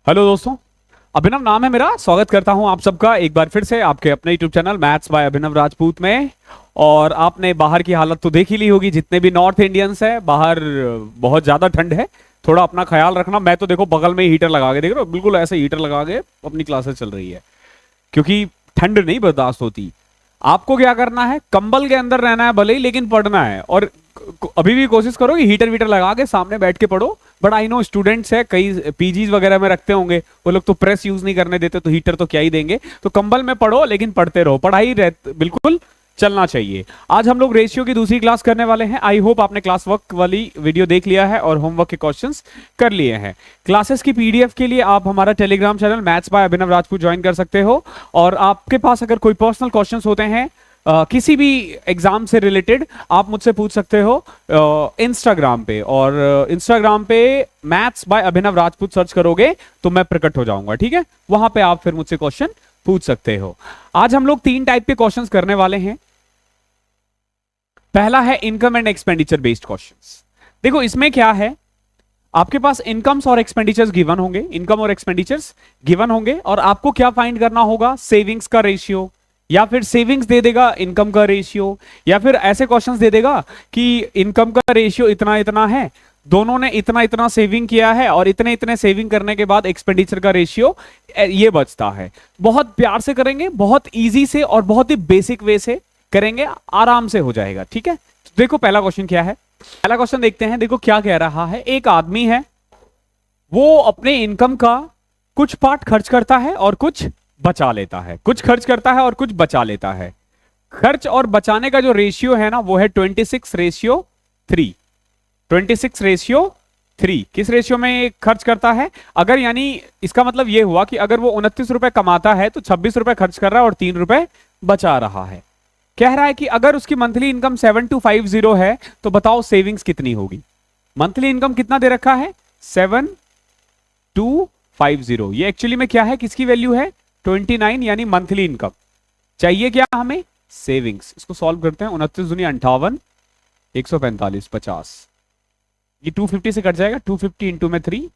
Hello दोस्तों। अभिनव नाम है मेरा। स्वागत करता हूं आप सबका एक बार फिर से आपके अपने यूट्यूब चैनल मैथ्स बाय अभिनव राजपूत में। और आपने बाहर की हालत तो देख ही ली होगी, जितने भी नॉर्थ इंडियंस है बाहर बहुत ज्यादा ठंड है। थोड़ा अपना ख्याल रखना। मैं तो देखो बगल में ही हीटर लगा के देख रहा हूं, बिल्कुल ऐसे हीटर लगा के अपनी क्लासेस चल रही है, क्योंकि ठंड नहीं बर्दाश्त होती। आपको क्या करना है, कंबल के अंदर रहना है भले ही, लेकिन पढ़ना है। और अभी भी कोशिश करो कि हीटर वीटर लगा के सामने बैठ के पढ़ो। बट आई नो स्टूडेंट्स है, कई पीजीज वगैरह में रखते होंगे, वो लोग तो प्रेस यूज नहीं करने देते, तो हीटर तो क्या ही देंगे। तो कंबल में पढ़ो, लेकिन पढ़ते रहो। पढ़ाई बिल्कुल चलना चाहिए। आज हम लोग रेशियो की दूसरी क्लास करने वाले हैं। आई होप आपने क्लास वर्क वाली वीडियो देख लिया है और होमवर्क के क्वेश्चंस कर लिए हैं। क्लासेस की पीडीएफ के लिए आप हमारा Telegram channel maths by Abhinav Rajput join कर सकते हो। और आपके पास अगर कोई पर्सनल क्वेश्चंस होते हैं किसी भी एग्जाम से रिलेटेड, आप मुझसे पूछ सकते हो इंस्टाग्राम पे। और इंस्टाग्राम पे maths by Abhinav Rajput search करोगे तो मैं प्रकट हो जाऊंगा, ठीक है। वहां पे आप फिर मुझसे क्वेश्चन पूछ सकते हो। आज हम लोग 3 टाइप के क्वेश्चंस करने वाले हैं। पहला है income and expenditure based questions. देखो इसमें क्या है, आपके पास इनकम्स और एक्सपेंडिचर्स गिवन होंगे, इनकम और एक्सपेंडिचर्स गिवन होंगे, और आपको क्या फाइंड करना होगा, सेविंग्स का रेशियो, या फिर सेविंग्स दे देगा इनकम का रेशियो, या फिर ऐसे क्वेश्चंस दे देगा कि इनकम का रेशियो इतना इतना है, दोनों ने इतना इतना सेविंग किया है, और इतने इतने सेविंग करने के बाद एक्सपेंडिचर का रेशियो ये बचता है। बहुत प्यार से करेंगे, बहुत इजी से और बहुत ही बेसिक वे से करेंगे, आराम से हो जाएगा, ठीक है। तो देखो पहला क्वेश्चन क्या है, पहला क्वेश्चन देखते हैं। देखो क्या कह रहा है, एक आदमी है, वो अपने इनकम का कुछ पार्ट खर्च करता है और कुछ बचा लेता है। कुछ खर्च करता है और कुछ बचा लेता है। खर्च और बचाने का जो रेशियो है ना, वो है 26:3। 26:3। किस रेशियो में खर्च करता है? अगर यानी इसका मतलब यह हुआ कि अगर वो 29 रुपए कमाता है तो 26 रुपए खर्च कर रहा है और 3 रुपए बचा रहा है। कह रहा है कि अगर उसकी मंथली इनकम 7250 है तो बताओ सेविंग्स कितनी होगी। मंथली इनकम कितना दे रखा है? 7250। ये एक्चुअली में क्या है, किसकी वैल्यू है? 29, यानी मंथली इनकम। चाहिए क्या हमें? सेविंग्स। इसको सॉल्व करते हैं। 29 दूनी 58, 145, 50। ये 250 से कट जाएगा। 250 इंटू में 3,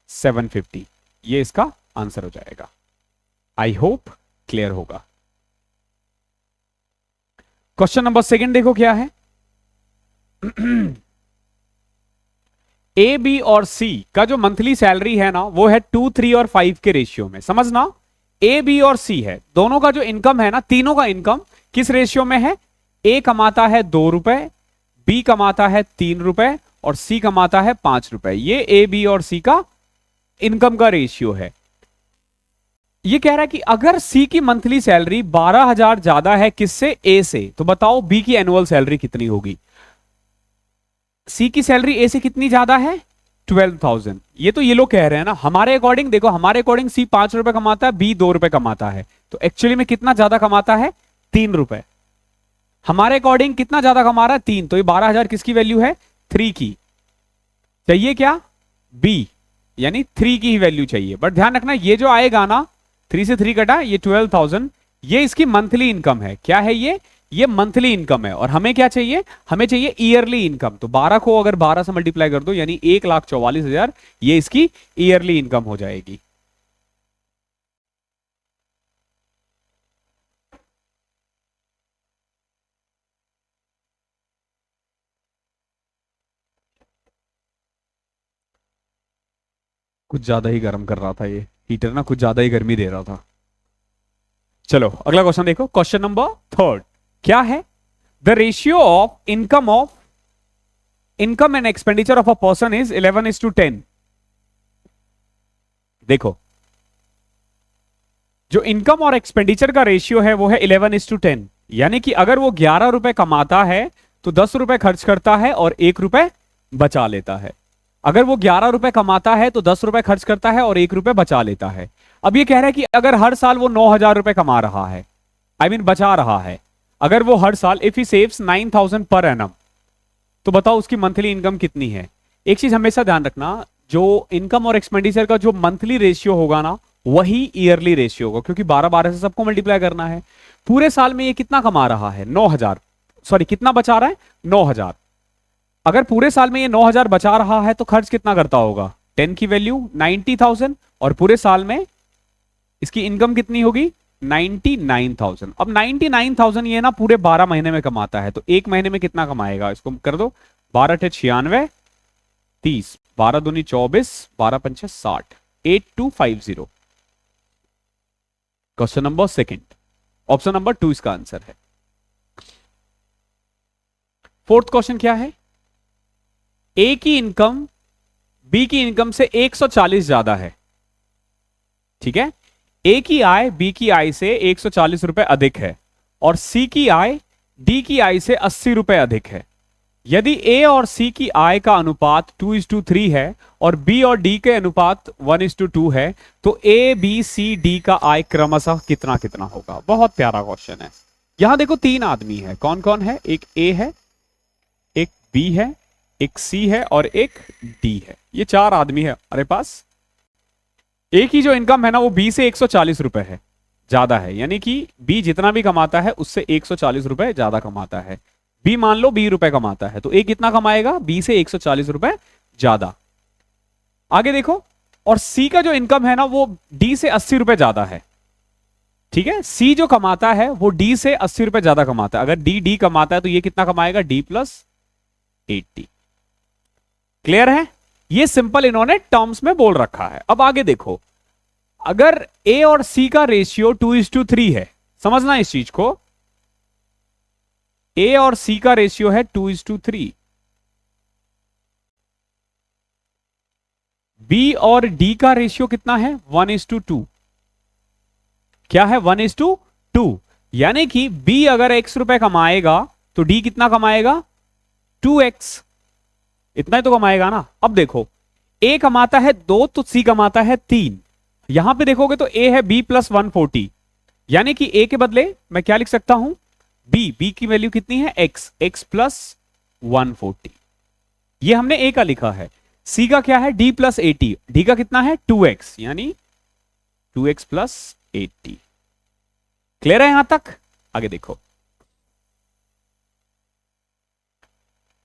750। ये इसका आंसर हो जाएगा। आई होप क्लियर होगा। क्वेश्चन नंबर सेकंड देखो क्या है। ए, बी और सी का जो मंथली सैलरी है ना, वो है 2, 3 और 5 के रेशियो में। समझना, ए, बी और सी है, दोनों का जो इनकम है ना, तीनों का इनकम किस रेशियो में है? ए कमाता है 2 रुपए, बी कमाता है 3 रुपए, और सी कमाता है 5 रुपए। ये ए, बी और सी का इनकम का रेशियो है। ये कह रहा है कि अगर सी की मंथली सैलरी 12,000 ज्यादा है किससे? ए से, तो बताओ बी की एनुअल सैलरी कितनी होगी। सी की सैलरी ए से कितनी ज्यादा है? 12,000। ये लोग कह रहे हैं ना, हमारे अकॉर्डिंग देखो, हमारे अकॉर्डिंग सी 5 रुपए कमाता है, बी 2 रुपए कमाता है, तो एक्चुअली में कितना ज्यादा कमाता है? 3 रुपए। हमारे अकॉर्डिंग कितना ज्यादा कमा रहा है? 3। तो ये 12,000 किसकी वैल्यू है? 3 की। चाहिए क्या? बी, यानी 3 की ही वैल्यू चाहिए। बट ध्यान रखना, ये जो आएगा ना, 3 से 3 कटा, ये 12,000, ये इसकी मंथली इनकम है। क्या है ये मंथली इनकम है। और हमें क्या चाहिए? हमें चाहिए ईयरली इनकम। तो 12 को अगर 12 से मल्टीप्लाई कर दो, यानी 1,44,000, ये इसकी ईयरली इनकम हो जाएगी। कुछ ज्यादा ही गर्म कर रहा था ये हीटर ना, कुछ ज्यादा ही गर्मी दे रहा था। चलो अगला क्वेश्चन देखो। क्वेश्चन नंबर थर्ड क्या है? The ratio of income and expenditure of a person is 11:10। देखो, जो इनकम और एक्सपेंडिचर का रेशियो है वो है 11:10। यानी कि अगर वो 11 रुपए कमाता है तो 10 रुपए खर्च करता है और 1 रुपए बचा लेता है। अगर वो 11 रुपए कमाता है तो 10 रुपए खर्च करता है और 1 रुपए बचा लेता है। अब ये कह रहा है कि अगर हर साल वो 9,000 रुपए कमा रहा है, बचा रहा है, अगर वो हर साल, if he saves 9,000 per annum, तो बताओ उसकी मंथली इनकम कितनी है। एक चीज हमेशा ध्यान रखना, जो इनकम और एक्सपेंडिचर का जो मंथली रेशियो होगा ना, वही ईयरली रेशियो होगा, क्योंकि 12-12 से सबको मल्टीप्लाई करना है। पूरे साल में ये कितना कमा रहा है? 9,000। सॉरी, कितना बचा रहा है? 9,000। अगर पूरे साल में ये 9,000 बचा रहा है तो खर्च कितना करता होगा? 10 की वैल्यू 90,000 और पूरे साल में इसकी इनकम कितनी होगी 99,000। अब 99,000 ये ना पूरे 12 महीने में कमाता है, तो एक महीने में कितना कमाएगा, इसको कर दो 12 × 96 30, 12 दूनी 24, 12 पंचे 60, 8250। Question number second, option number 2 इसका आंसर है। फोर्थ क्वेश्चन क्या है, ए की इनकम बी की इनकम से 140 ज्यादा है। ठीक है, ए की आय बी की आय से 140 रुपए अधिक है और सी की आय डी की आय से 80 रुपए अधिक है। यदि ए और सी की आय का अनुपात 2:3 है और बी और डी के अनुपात 1:2 है, तो ए बी सी डी का आय क्रमशः कितना कितना होगा। बहुत प्यारा क्वेश्चन है। यहां देखो 3 आदमी है, कौन कौन है, एक ए है, एक बी है, एक सी है और एक डी है। ये 4 आदमी है हमारे पास। ए की जो इनकम है ना वो बी से 140 रुपए है, ज्यादा है, यानी कि बी जितना भी कमाता है उससे 140 रुपए ज्यादा कमाता है। बी मान लो 20 रुपए कमाता है, तो ए कितना कमाएगा, बी से 140 रुपए ज्यादा। आगे देखो, और सी का जो इनकम है ना वो डी से 80 रुपए ज्यादा है। ठीक है, सी जो कमाता है वो डी से 80 रुपए ज्यादा कमाता है। अगर डी कमाता है तो ये कितना कमाएगा, डी प्लस 80। क्लियर है, ये सिंपल इन्होंने टर्म्स में बोल रखा है। अब आगे देखो, अगर ए और सी का रेशियो 2:3 है, समझना इस चीज को, ए और सी का रेशियो है 2:3, बी और डी का रेशियो कितना है 1:2। क्या है 1:2, यानी कि बी अगर x रुपए कमाएगा तो डी कितना कमाएगा 2x, इतना ही तो कमाएगा ना। अब देखो, ए कमाता है 2 तो सी कमाता है 3। यहां पे देखोगे तो ए है b प्लस 140, यानी कि ए के बदले मैं क्या लिख सकता हूं, बी की वैल्यू कितनी है x प्लस 140। ये हमने ए का लिखा है। सी का क्या है d प्लस 80, डी का कितना है 2x, यानी 2x प्लस 80। क्लियर है यहां तक। आगे देखो,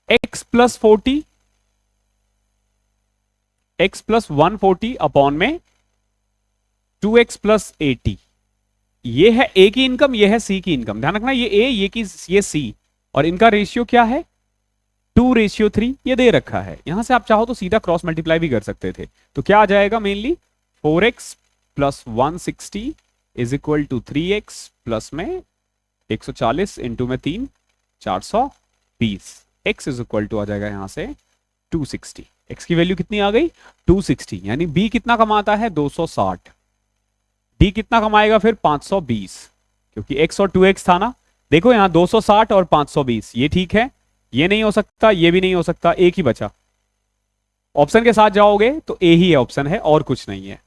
x plus 40, x plus 140 upon में 2x प्लस 80। ये है ए की इनकम, ये है सी की इनकम। ध्यान रखना, ये ए, ये सी, और इनका रेशियो क्या है 2:3, ये दे रखा है। यहां से आप चाहो तो सीधा क्रॉस मल्टीप्लाई भी कर सकते थे। तो क्या आ जाएगा, mainly 4x plus 160 is equal to 3x plus में 140 इंटू में 3 420। x इज इक्वल टू आ जाएगा यहां से 260। x की वैल्यू कितनी आ गई 260, यानी b कितना कमाता है 260, d कितना कमाएगा फिर 520, क्योंकि x और 2x था ना। देखो यहां 260 और 520, ये ठीक है, ये नहीं हो सकता, ये भी नहीं हो सकता, एक ही बचा। ऑप्शन के साथ जाओगे तो ए ही है ऑप्शन है, और कुछ नहीं है।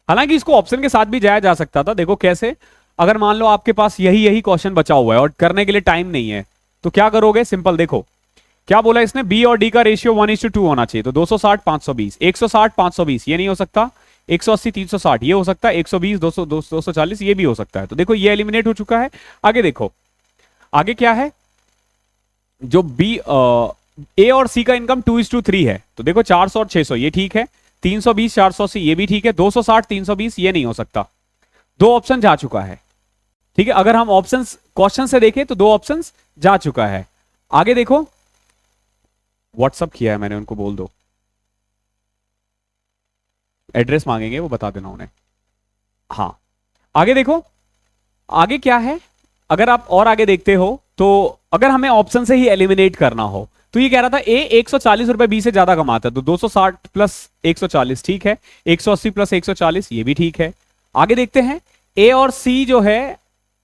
हालांकि इसको ऑप्शन के साथ भी जाया जा सकता था। देखो कैसे, अगर मान लो आपके पास यही क्वेश्चन बचा हुआ है और करने के लिए टाइम नहीं है, तो क्या करोगे, सिंपल देखो क्या बोला इसने, बी और डी का रेशियो 1:2 होना चाहिए। तो 260 520, 160 520 ये नहीं हो सकता, 180 360 ये हो सकता है, 120 200 240 ये भी हो सकता है। तो देखो ये एलिमिनेट हो चुका है। आगे देखो, आगे क्या है, जो बी ए और सी का इनकम 2:3 है, तो देखो 400 और 600 ये ठीक है, 320 480 ये भी ठीक है, 260 320 ये नहीं हो सकता। 2 ऑप्शन जा चुका है। ठीक है, अगर हम ऑप्शन क्वेश्चन से देखें तो 2 ऑप्शन जा चुका है। आगे देखो, व्हाट्सअप किया है मैंने, उनको बोल दो, एड्रेस मांगेंगे वो बता देना उन्हें। हाँ, आगे देखो, आगे क्या है, अगर आप और आगे देखते हो तो अगर हमें ऑप्शन से ही एलिमिनेट करना हो तो ये कह रहा था ए 140 रुपए बी से ज्यादा कमाता है, तो 260 प्लस 140 ठीक है, 180 प्लस 140 ये भी ठीक है। आगे देखते हैं, ए और सी जो है,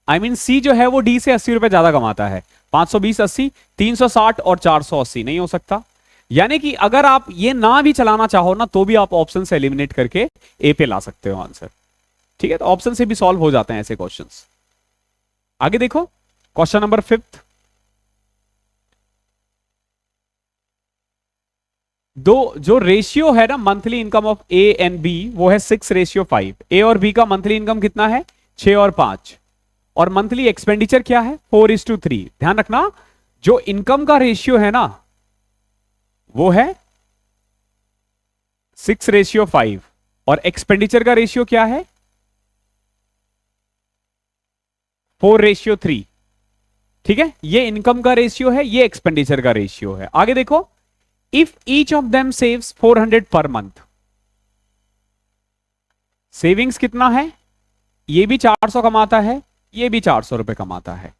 सी जो है वो डी से 80 रुपए ज्यादा कमाता है, 520 80 360 और 480 नहीं हो सकता। यानी कि अगर आप ये ना भी चलाना चाहो ना तो भी आप ऑप्शन से एलिमिनेट करके ए पे ला सकते हो आंसर। ठीक है, तो ऑप्शन से भी सॉल्व हो जाते हैं ऐसे क्वेश्चंस। आगे देखो, क्वेश्चन नंबर 5, जो रेशियो है ना monthly income of A and B वो है 6:5। ए और बी का मंथली इनकम कितना है 6 और 5, और मंथली एक्सपेंडिचर क्या है 4:3। ध्यान रखना, जो इनकम का रेशियो है ना वो है 6:5, और एक्सपेंडिचर का रेशियो क्या है? 4:3। ठीक है, ये इनकम का रेशियो है, ये एक्सपेंडिचर का रेशियो है। आगे देखो, if each of them saves 400 per month, savings कितना है? ये भी 400 कमाता है, ये भी 400 रुपए कमाता है।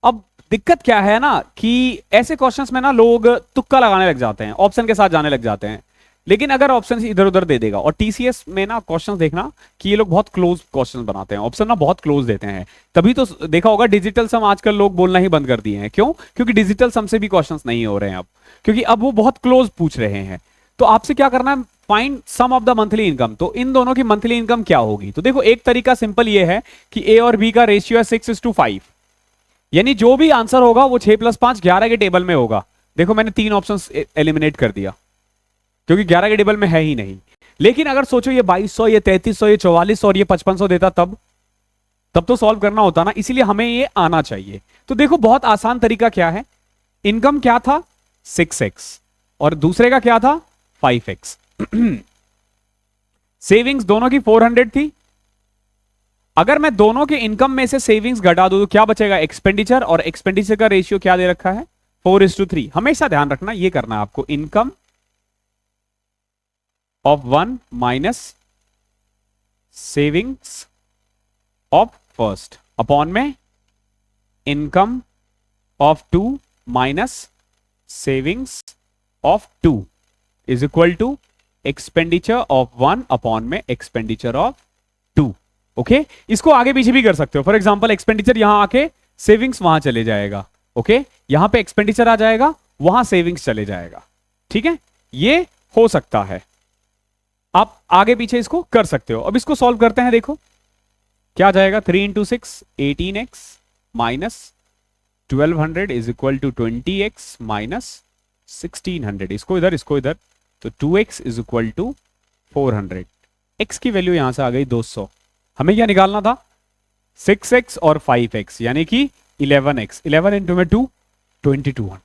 अब दिक्कत क्या है ना कि ऐसे क्वेश्चंस में ना लोग तुक्का लगाने लग जाते हैं, ऑप्शन के साथ जाने लग जाते हैं। लेकिन अगर ऑप्शन इधर उधर दे देगा, और टीसीएस में ना क्वेश्चंस देखना कि ये लोग बहुत क्लोज क्वेश्चंस बनाते हैं, ऑप्शन ना बहुत क्लोज देते हैं। तभी तो देखा होगा डिजिटल सम आजकल लोग बोलना ही बंद कर दिए हैं। क्यों? क्योंकि डिजिटल सम से भी क्वेश्चंस नहीं हो रहे हैं अब, क्योंकि अब वो बहुत क्लोज पूछ रहे हैं। तो आपसे क्या करना है? Find sum of the monthly income. तो इन दोनों की मंथली इनकम क्या होगी? तो देखो, एक तरीका सिंपल ये है कि ए और बी का रेशियो है 6:5, यानी जो भी आंसर होगा वो 6 + 5 11 के टेबल में होगा। देखो, मैंने 3 ऑप्शंस एलिमिनेट कर दिया क्योंकि 11 के टेबल में है ही नहीं। लेकिन अगर सोचो ये 2200, ये 3300, ये 4400 और ये 5500 देता, तब तो सॉल्व करना होता ना। इसीलिए हमें ये आना चाहिए। तो देखो, बहुत आसान तरीका क्या है। इनकम क्या था? 6x, और दूसरे का क्या था? 5x। सेविंग्स दोनों की 400 थी। अगर मैं दोनों के इनकम में से सेविंग्स घटा दूं तो क्या बचेगा? एक्सपेंडिचर, और एक्सपेंडिचर का रेशियो क्या दे रखा है? 4:3। हमेशा ध्यान रखना, ये करना है आपको, income of 1 minus savings of first upon में income of 2 minus savings of 2 is equal to expenditure of 1 upon में एक्सपेंडिचर ऑफ 2। ओके, इसको आगे पीछे भी कर सकते हो। फॉर एग्जांपल, एक्सपेंडिचर यहां आके सेविंग्स वहां चले जाएगा। ओके, यहां पे एक्सपेंडिचर आ जाएगा, वहां सेविंग्स चले जाएगा। ठीक है, ये हो सकता है, आप आगे पीछे इसको कर सकते हो। अब इसको सॉल्व करते हैं। देखो क्या जाएगा? 3 × 6 18x minus 1200 is equal to 20x minus 1600। इसको इधर, इसको इधर, तो 2x is equal to 400। x की वैल्यू यहां से आ गई 200। हमें क्या निकालना था? 6x और 5x, यानी कि 11x। 11 इंटू में 2, 2200।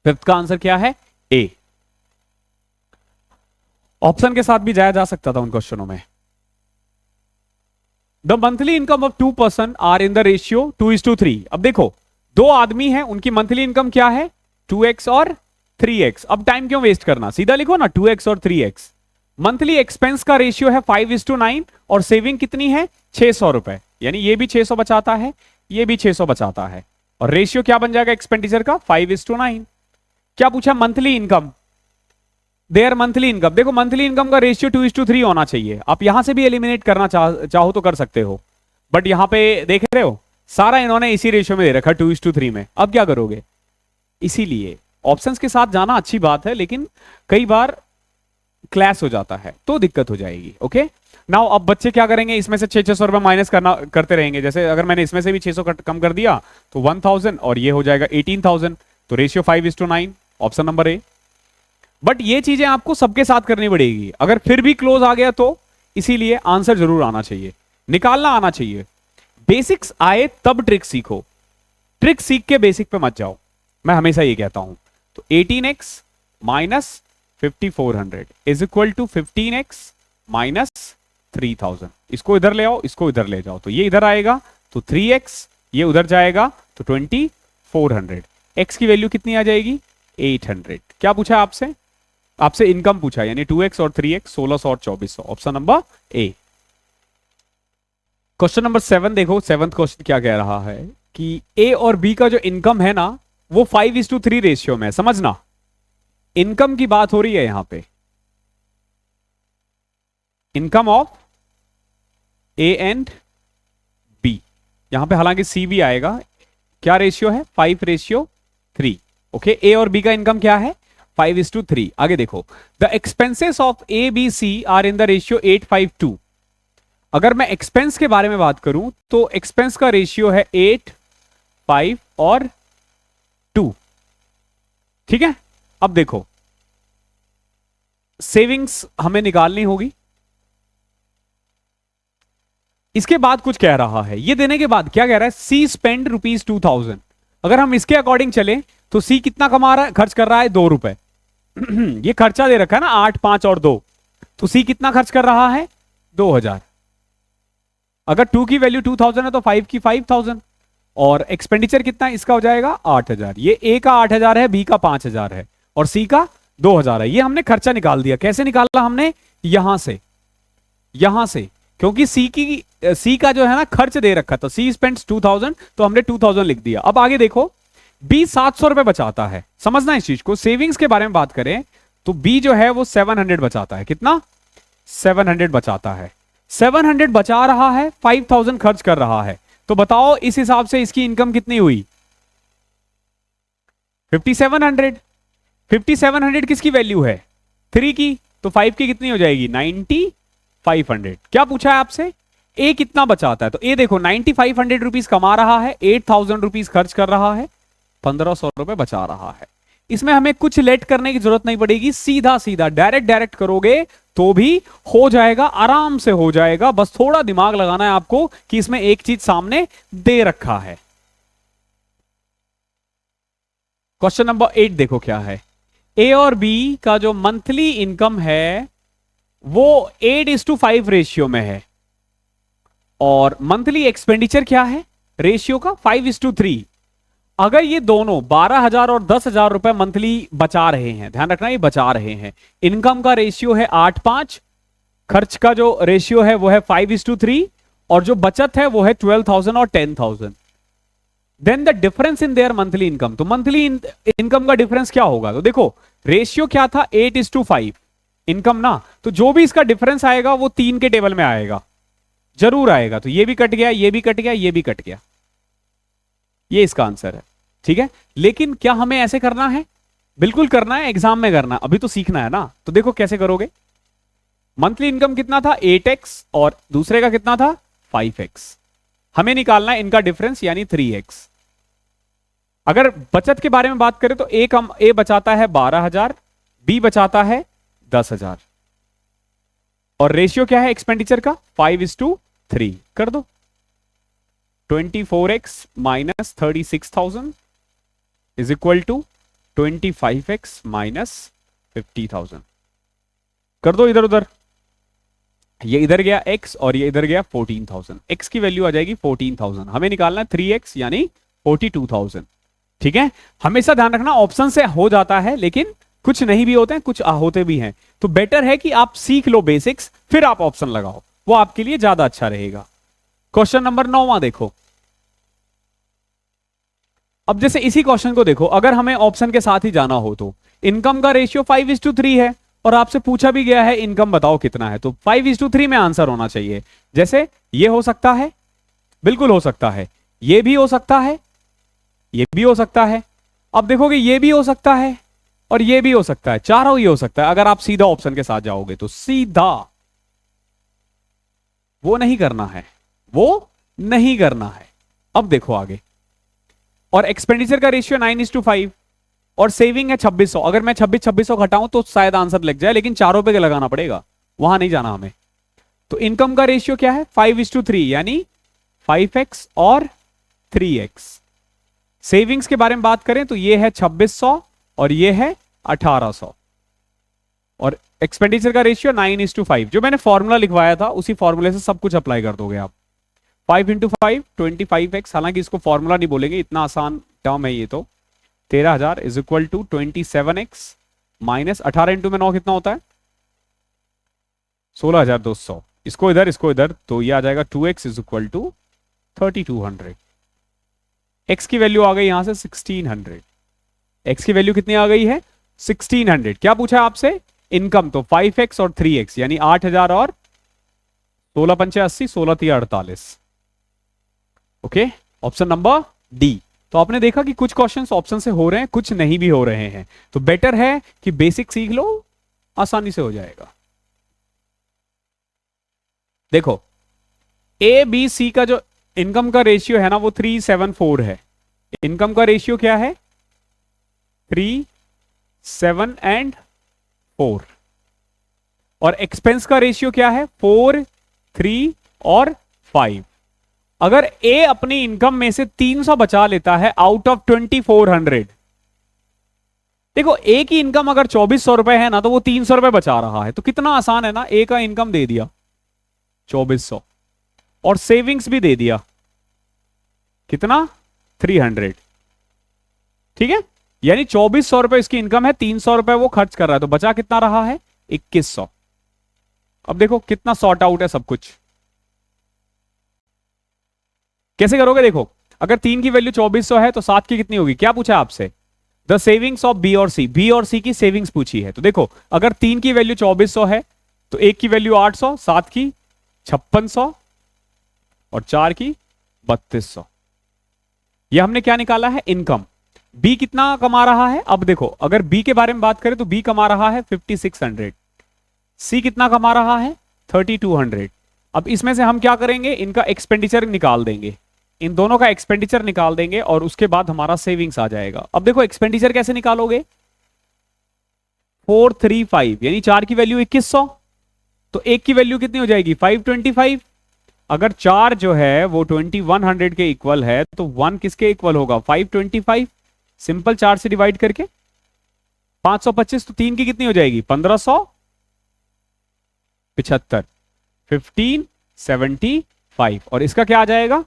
फिफ्थ का आंसर क्या है? ए। ऑप्शन के साथ भी जाया जा सकता था उन क्वेश्चनों में। The monthly income of 2 person are in the ratio 2:3। अब देखो, दो आदमी हैं, उनकी मंथली इनकम क्या है? 2x और 3x। अब टाइम क्यों वेस्ट करना, सीधा लिखो ना, 2x और 3x। मंथली एक्सपेंस का रेशियो है 5:9, और सेविंग कितनी है? 600 रुपए, यानी ये भी 600 बचाता है, ये भी 600 बचाता है, और रेशियो क्या बन जाएगा एक्सपेंडिचर का? 5:9। क्या पूछा? Monthly income, there monthly income. देखो, मंथली इनकम का रेशियो 2:3 होना चाहिए। आप यहां से भी एलिमिनेट करना चाहो तो कर सकते हो, बट यहां पे देख रहे हो सारा इन्होंने इसी रेशियो में दे रखा, 2:3 में। अब क्या करोगे? इसीलिए ऑप्शंस के साथ जाना अच्छी बात है, लेकिन कई बार क्लैश हो जाता है तो दिक्कत हो जाएगी। ओके, नाउ अब बच्चे क्या करेंगे? इसमें से 600 रुपए माइनस करते रहेंगे। जैसे अगर मैंने इसमें से भी 600 कम कर दिया तो 1000, और ये हो जाएगा 18,000। तो ratio 5:9, option number A. But ये चीजें आपको सबके साथ करनी पड़ेगी, अगर फिर भी क्लोज आ गया तो। इसीलिए आंसर जरूर आना चाहिए, निकालना आना चाहिए। बेसिक्स आए तब ट्रिक सीखो, ट्रिक सीख के बेसिक पे मत जाओ, मैं हमेशा ये कहता हूं। तो 18x minus 5400 is equal to 15x minus 3000। इसको इधर ले आओ, इसको इधर ले जाओ, तो ये इधर आएगा, तो 3x, ये उधर जाएगा तो 2400। x की वैल्यू कितनी आ जाएगी? 800। क्या पूछा आपसे? आपसे इनकम पूछा, यानी 2x और 3x, 1600 और 2400। Option number A. Question number 7 देखो, 7th क्वेश्चन क्या कह रहा है कि ए और बी का जो इनकम है ना, वो 5:3 रेशियो में है। समझना, इनकम की बात हो रही है यहां पे, income of A and B. यहां पे हालांकि सी भी आएगा। क्या रेशियो है? 5:3। ओके, ए और बी का इनकम क्या है? 5:3। आगे देखो, the expenses of A B C are in the ratio 8:5:2। अगर मैं एक्सपेंस के बारे में बात करूं तो एक्सपेंस का रेशियो है 8, 5 और 2। ठीक है, अब देखो, सेविंग्स हमें निकालनी होगी। इसके बाद कुछ कह रहा है, ये देने के बाद क्या कह रहा है? सी स्पेंड ₹2000। अगर हम इसके अकॉर्डिंग चले तो सी कितना कमा रहा है? खर्च कर रहा है 2 रुपए। ये खर्चा दे रखा है ना, 8, 5 और 2। तो सी कितना खर्च कर रहा है? 2000। अगर 2 की वैल्यू 2000 है तो 5 की 5000, और एक्सपेंडिचर कितना है इसका हो जाएगा 8000। ये ए का 8000 है, बी का 5000 है, और सी का 2000 है। ये हमने खर्चा निकाल दिया। कैसे निकाला हमने? यहां से, क्योंकि सी का जो है ना खर्च दे रखा था, सी स्पेंड्स 2000, तो हमने 2000 लिख दिया। अब आगे देखो, बी 700 रुपए बचाता है। समझना इस चीज को, सेविंग्स के बारे में बात करें तो बी जो है वो 700 बचाता है। कितना? 700 बचाता है। 700 बचा रहा है, 5000 खर्च कर रहा है। तो बताओ इस हिसाब से इसकी इनकम कितनी हुई? 5700। 5700 किसकी वैल्यू है? 3 की। तो 5 की कितनी हो जाएगी? 9500। क्या पूछा है आपसे? ए कितना बचाता है? तो ए देखो 9500 रुपीज कमा रहा है, 8000 रुपीज खर्च कर रहा है, 1500 रुपए बचा रहा है। इसमें हमें कुछ लेट करने की जरूरत नहीं पड़ेगी, सीधा सीधा डायरेक्ट करोगे तो भी हो जाएगा, आराम से हो जाएगा। बस थोड़ा दिमाग लगाना है आपको कि इसमें एक चीज सामने दे रखा है। क्वेश्चन नंबर 8 देखो क्या है। ए और बी का जो मंथली इनकम है वो 8:5 रेशियो में है, और मंथली एक्सपेंडिचर क्या है रेशियो का? 5:3। अगर ये दोनों 12000 और 10000 रुपए मंथली बचा रहे हैं, ध्यान रखना ये बचा रहे हैं, इनकम का रेशियो है 8:5, खर्च का जो रेशियो है वो है 5:3, और जो बचत है वो है 12000 और 10000, then the difference in their monthly income. तो मंथली इनकम का डिफरेंस क्या होगा? तो देखो रेशियो क्या था? 8:5 इनकम ना, तो जो भी इसका डिफरेंस आएगा वो 3 के टेबल में आएगा, जरूर आएगा। तो ये भी कट गया, ये भी कट गया, ये भी कट गया। ये इसका आंसर है, ठीक है। लेकिन क्या हमें ऐसे करना है? बिल्कुल करना है, एग्जाम में करना है, अभी तो सीखना है ना। तो देखो कैसे करोगे। मंथली इनकम कितना था? 8x, और दूसरे का कितना था? 5x। हमें निकालना है इनका डिफरेंस, यानी 3x। अगर बचत के बारे में बात करें तो ए बचाता है 12000, बी बचाता है 10000, और रेशियो क्या है एक्सपेंडिचर का? 5:3। कर दो। 24x minus 36,000 is equal to 25x minus 50,000। कर दो इधर उधर, ये इधर गया x और ये इधर गया 14,000। x की वैल्यू आ जाएगी 14,000, हमें निकालना है 3x यानी 42,000। ठीक है, हमेशा ध्यान रखना ऑप्शन से हो जाता है, लेकिन कुछ नहीं भी होते हैं, कुछ होते भी हैं। तो बेटर है कि आप सीख लो बेसिक्स, फिर आप ऑप्शन लगाओ, वो आपके लिए ज्यादा अच्छा रहेगा। क्वेश्चन नंबर 9 देखो। अब जैसे इसी क्वेश्चन को देखो, अगर हमें ऑप्शन के साथ ही जाना हो तो इनकम का रेशियो 5:3 है, और आपसे पूछा भी गया है इनकम बताओ कितना है, तो 5:3 में आंसर होना चाहिए। जैसे ये हो सकता है, बिल्कुल हो सकता है, ये भी हो सकता है, ये भी हो सकता है। अब देखोगे ये भी हो सकता है और ये भी हो सकता है, चारों ही हो सकता है। अगर आप सीधा ऑप्शन के साथ जाओगे तो सीधा, वो नहीं करना है, वो नहीं करना है। अब देखो आगे, और एक्सपेंडिचर का रेशियो 9:5 और सेविंग है 2600। अगर मैं 2600 घटाऊं तो शायद आंसर लग जाए, लेकिन चारों पे लगाना पड़ेगा, वहां नहीं जाना हमें। तो इनकम का रेशियो क्या है? 5:3 यानी 5x और 3x। सेविंग्स के बारे में बात करें तो ये है 2600 और ये है 1800, और एक्सपेंडिचर का रेशियो 9:5। जो मैंने फॉर्मूला लिखवाया था उसी फॉर्मूले से सब कुछ अप्लाई कर दोगे आप। 5 × 5 25x, हालांकि इसको फॉर्मूला नहीं बोलेंगे, इतना आसान टर्म है ये। तो 13,000 is equal to 27x minus 18 × 9 कितना होता है? 16,200। इसको इधर, तो ये आ जाएगा 2x is equal to 3200। x की वैल्यू आ गई यहां से 1600। x की वैल्यू कितनी आ गई है? 1600। क्या पूछा है आपसे? इनकम, तो 5x और 3x यानी 8,000 और 16 पंचे 80, 16 3 48। Okay, option number D. तो आपने देखा कि कुछ क्वेश्चंस ऑप्शन से हो रहे हैं, कुछ नहीं भी हो रहे हैं। तो बेटर है कि बेसिक सीख लो, आसानी से हो जाएगा। देखो ए बी सी का जो इनकम का रेशियो है ना वो 3:7:4 है। इनकम का रेशियो क्या है? 3, 7 and 4। और एक्सपेंस का रेशियो क्या है? 4, 3 और 5। अगर ए अपनी इनकम में से 300 बचा लेता है आउट ऑफ 2400, देखो ए की इनकम अगर 2400 रुपए है ना, तो वो 300 रुपए बचा रहा है, तो कितना आसान है ना, ए का इनकम दे दिया 2400 और सेविंग्स भी दे दिया कितना 300। ठीक है, यानी 2400 रुपए इसकी इनकम है, 300 रुपए वो खर्च कर रहा है, तो बचा कितना रहा है 2100। अब देखो कितना सॉर्ट आउट है सब कुछ। कैसे करोगे, देखो अगर 3 की वैल्यू 2400 है तो 7 की कितनी होगी, क्या पूछा आपसे, द सेविंग्स ऑफ बी और सी, बी और सी की सेविंग्स पूछी है। तो देखो अगर 3 की वैल्यू 2400 है तो 1 की वैल्यू 800, 7 की 5600 और 4 की 3200। ये हमने क्या निकाला है, इनकम। बी कितना कमा रहा है, अब देखो अगर बी के बारे में बात करें तो बी कमा रहा है 5600, सी कितना कमा रहा है 3200। अब इसमें से हम क्या करेंगे, इनका एक्सपेंडिचर निकाल देंगे, इन दोनों का एक्सपेंडिचर निकाल देंगे और उसके बाद हमारा सेविंग्स आ जाएगा। अब देखो एक्सपेंडिचर कैसे निकालोगे, 435 यानी 4 की वैल्यू 2100, तो 1 की वैल्यू कितनी हो जाएगी 525। अगर 4 जो है वो 2100 के इक्वल है तो 1 किसके इक्वल होगा 525, सिंपल 4 से डिवाइड करके 525, तो 3 की कितनी हो जाएगी 1575, 1575 और इसका क्या आ जाएगा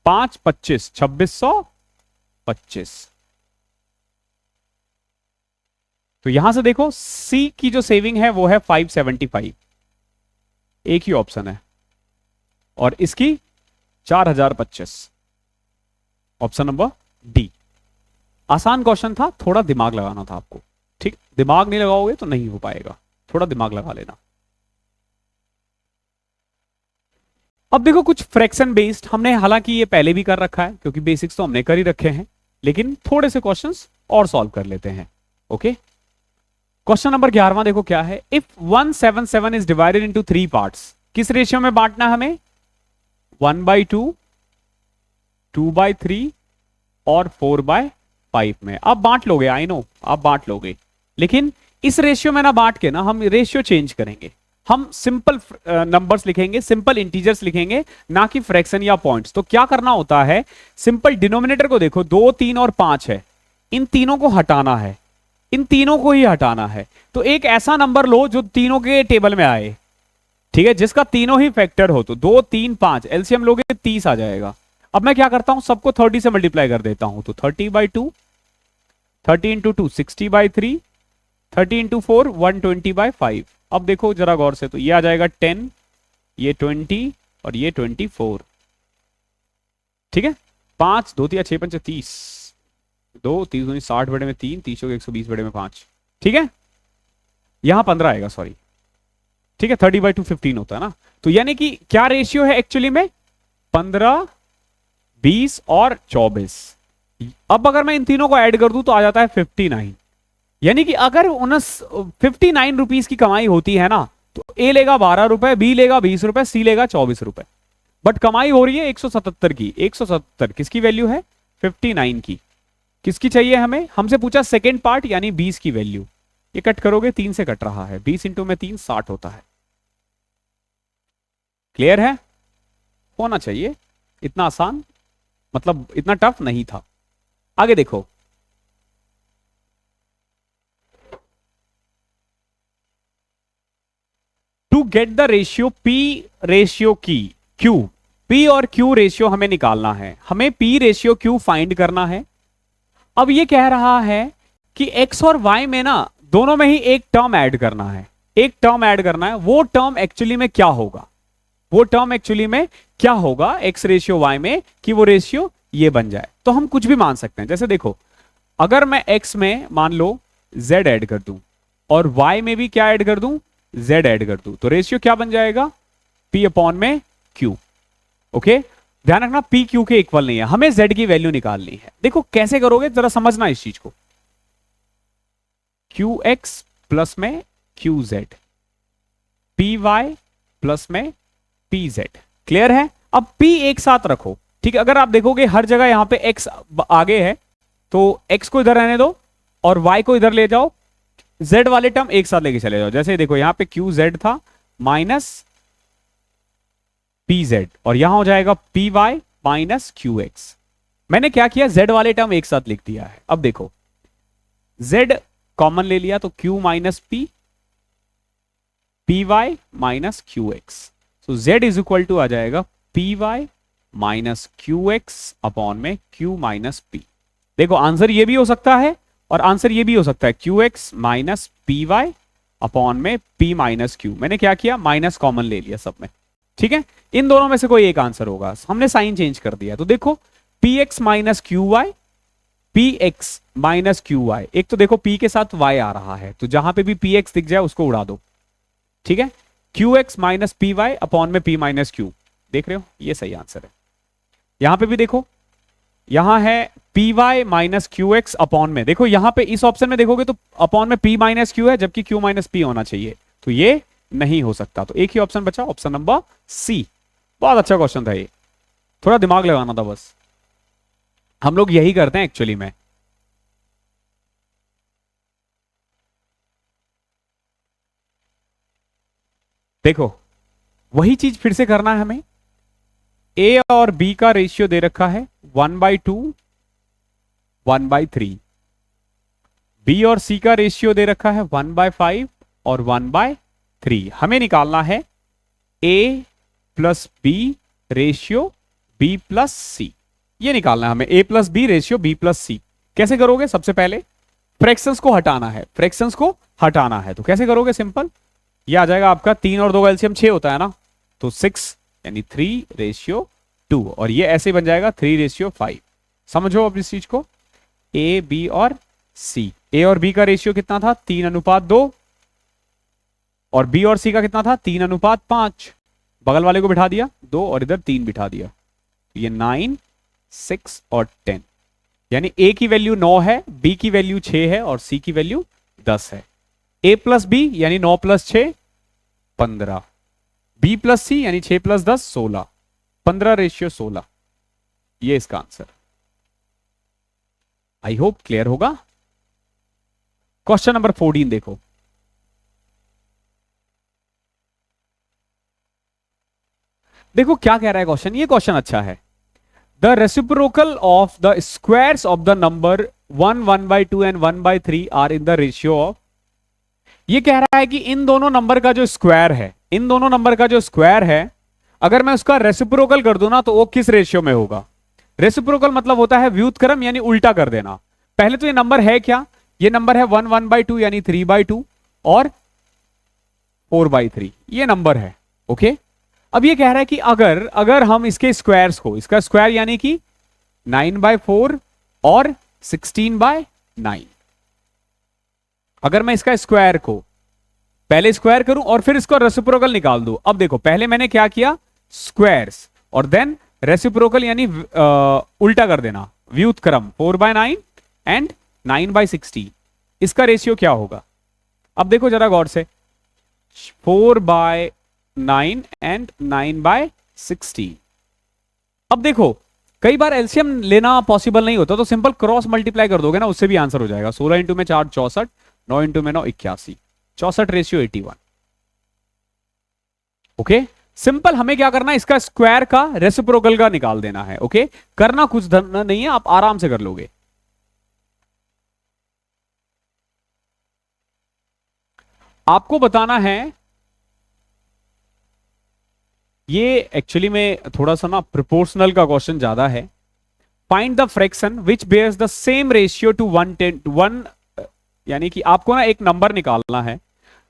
5 25 2625। तो यहां से देखो सी की जो सेविंग है वो है 575, एक ही ऑप्शन है, और इसकी 4025, ऑप्शन नंबर डी। आसान क्वेश्चन था, थोड़ा दिमाग लगाना था आपको, ठीक, दिमाग नहीं लगाओगे तो नहीं हो पाएगा, थोड़ा दिमाग लगा लेना। अब देखो कुछ फ्रैक्शन बेस्ड हमने हालांकि ये पहले भी कर रखा है क्योंकि बेसिक्स तो हमने कर ही रखे हैं, लेकिन थोड़े से क्वेश्चंस और सॉल्व कर लेते हैं। ओके, क्वेश्चन नंबर 11वां देखो क्या है, if 177 is divided into 3 parts, किस रेशियो में बांटना हमें 1/2, 2/3 और 4/5 में। आप बांट लोगे, आई नो आप बांट लोगे, लेकिन इस रेशियो में ना बांट के ना हम रेशियो चेंज करेंगे, हम सिंपल नंबर्स लिखेंगे, सिंपल इंटीजर्स लिखेंगे, ना कि फ्रैक्शन या पॉइंट्स। तो क्या करना होता है, सिंपल डिनोमिनेटर को देखो 2, 3 और 5 है, इन तीनों को हटाना है, इन तीनों को ही हटाना है। तो एक ऐसा नंबर लो जो तीनों के टेबल में आए, ठीक है, जिसका तीनों ही फैक्टर हो, तो 2, 3, 5 एलसीएम लोगे 30 आ जाएगा। अब मैं क्या करता हूं, सबको 30 से मल्टीप्लाई कर देता हूं, तो 30/2, 30 इंटू 2 60/3, 30 इंटू 4 120/5। अब देखो जरा गौर से, तो ये आ जाएगा 10, ये 20 और ये 24। ठीक है, 5 2 3 6 5 30, 2 30 60 बड़े में 3, 30 120 बड़े में 5। ठीक है, यहां 15 आएगा, सॉरी, ठीक है, 30/2 15 होता है ना। तो यानी कि क्या रेशियो है एक्चुअली में 15, 20 और 24। अब अगर मैं इन तीनों को ऐड कर दूं तो आ जाता है 59। यानी कि अगर 59 रुपीस की कमाई होती है ना, तो ए लेगा 12 रुपए, बी लेगा 20 रुपए, सी लेगा 24 रुपए, बट कमाई हो रही है 177 की। 177 किसकी वैल्यू है 59 की, किसकी चाहिए हमें, हमसे पूछा सेकेंड पार्ट यानी 20 की वैल्यू। ये कट करोगे 3 से कट रहा है, 20 इंटू में 3 60 होता है। क्लियर है, होना चाहिए, इतना आसान, मतलब इतना टफ नहीं था। आगे देखो, to get the ratio P ratio की क्यू, पी और क्यू रेशियो हमें निकालना है, हमें पी रेशियो क्यू फाइंड करना है। अब ये कह रहा है कि एक्स और वाई में ना दोनों में ही एक टर्म ऐड करना है, एक टर्म ऐड करना है। वो टर्म एक्चुअली में क्या होगा, वो टर्म एक्चुअली में क्या होगा एक्स रेशियो वाई में, कि वो रेशियो ये बन जाए। तो हम कुछ भी मान सकते हैं, जैसे देखो अगर मैं एक्स में मान लो z ऐड कर दूं और y में भी क्या ऐड कर दूं z ऐड कर दूं, तो रेशियो क्या बन जाएगा p अपॉन में q। ओके, ध्यान रखना p q के इक्वल नहीं है, हमें z की वैल्यू निकालनी है। देखो कैसे करोगे जरा समझना इस चीज को, qx प्लस में qz, py प्लस में pz। क्लियर है, अब p एक साथ रखो, ठीक है। अगर आप देखोगे हर जगह यहां पे x आगे है, तो x को इधर रहने दो और y को इधर ले जाओ, z वाले टर्म एक साथ लेके चले जाओ। जैसे देखो यहां पे qz था माइनस pz और यहां हो जाएगा py माइनस qx। मैंने क्या किया, z वाले टर्म एक साथ लिख दिया है। अब देखो z कॉमन ले लिया तो q minus P, P Y minus Q X. So z is equal to आ जाएगा P Y minus Q X upon में q माइनस पी। देखो आंसर ये भी हो सकता है और आंसर ये भी हो सकता है, Q X minus P Y upon में p माइनस क्यू। मैंने क्या किया, माइनस कॉमन ले लिया सब में, ठीक है। इन दोनों में से कोई एक आंसर होगा, हमने साइन चेंज कर दिया। तो देखो P X minus Q Y, P X minus Q Y. एक तो देखो p के साथ y आ रहा है, तो जहां पे भी पी एक्स दिख जाए उसको उड़ा दो, ठीक है। Q X minus P Y upon में p माइनस क्यू, देख रहे हो ये सही आंसर है। यहां पे भी देखो, यहां है P Y minus Q X upon में, देखो यहां पे इस ऑप्शन में देखोगे तो अपॉन में p माइनस क्यू है, जबकि q माइनस p होना चाहिए, तो ये नहीं हो सकता। तो एक ही ऑप्शन बचा, ऑप्शन नंबर सी। बहुत अच्छा क्वेश्चन था ये, थोड़ा दिमाग लगाना था बस, हम लोग यही करते हैं एक्चुअली में। देखो वही चीज फिर से करना है हमें। ए और बी का रेशियो दे रखा है 1/2, 1/3। बी और सी का रेशियो दे रखा है 1/5 और 1/3। हमें निकालना है A plus B ratio B plus C, ये निकालना है हमें, A plus B ratio B plus C. कैसे करोगे, सबसे पहले फ्रैक्शंस को हटाना है, फ्रैक्शंस को हटाना है। तो कैसे करोगे, सिंपल, ये आ जाएगा आपका 3 और 2 का एलसीएम 6 होता है ना, तो 6 यानी 3:2, और ये ऐसे बन जाएगा 3:5। समझो अब इस चीज को, ए बी और सी। ए और बी का रेशियो कितना था, 3:2, और बी और सी का कितना था, 3:5। बगल वाले को बिठा दिया 2 और इधर 3 बिठा दिया, ये 9, 6 और 10, यानी ए की वैल्यू 9 है, बी की वैल्यू 6 है और सी की वैल्यू 10 है। ए प्लस बी यानी 9 प्लस 6 15, बी प्लस सी यानी 6 प्लस 10 16, 15:16, ये इसका आंसर। आई होप क्लियर होगा। क्वेश्चन नंबर 14 देखो, देखो क्या कह रहा है क्वेश्चन, ये क्वेश्चन अच्छा है। The reciprocal of the squares of the number 1, 1/2 and 1/3 are in the ratio of. ये कह रहा है कि इन दोनों नंबर का जो स्क्वायर है, इन दोनों नंबर का जो स्क्वायर है, अगर मैं उसका रेसिप्रोकल कर दूं ना तो वो किस रेशियो में होगा। रेसिप्रोकल मतलब होता है व्युत्क्रम, यानी उल्टा कर देना। पहले तो ये नंबर है क्या, ये नंबर है 1, 1/2 यानी 3/2 और 4/3, ये नंबर है, ओके। अब ये कह रहा है कि अगर हम इसके स्क्वायर्स को, इसका स्क्वायर यानी कि 9/4 और 16/9, अगर मैं इसका स्क्वायर को पहले स्क्वायर करूं और फिर इसको रेसिप्रोकल निकाल दूं। अब देखो पहले मैंने क्या किया, स्क्वायर्स और देन रेसिप्रोकल यानी उल्टा कर देना, व्युत्क्रम 4/9 एंड 9/16, इसका रेशियो क्या होगा। अब देखो जरा गौर से, 4/9 एंड 9/16। अब देखो कई बार एलसीएम लेना पॉसिबल नहीं होता, तो सिंपल क्रॉस मल्टीप्लाई कर दोगे ना, उससे भी आंसर हो जाएगा। 16 इंटू में 4 64, 9 इंटू में 9 81, 64:81, ओके। सिंपल हमें क्या करना है, इसका स्क्वायर का रेसिप्रोकल का निकाल देना है, ओके। करना कुछ नहीं है, आप आराम से कर लोगे। आपको बताना है, ये एक्चुअली में थोड़ा सा ना प्रोपोर्शनल का क्वेश्चन ज्यादा है। Find the fraction which bears the same ratio to 1, यानी कि आपको ना एक नंबर निकालना है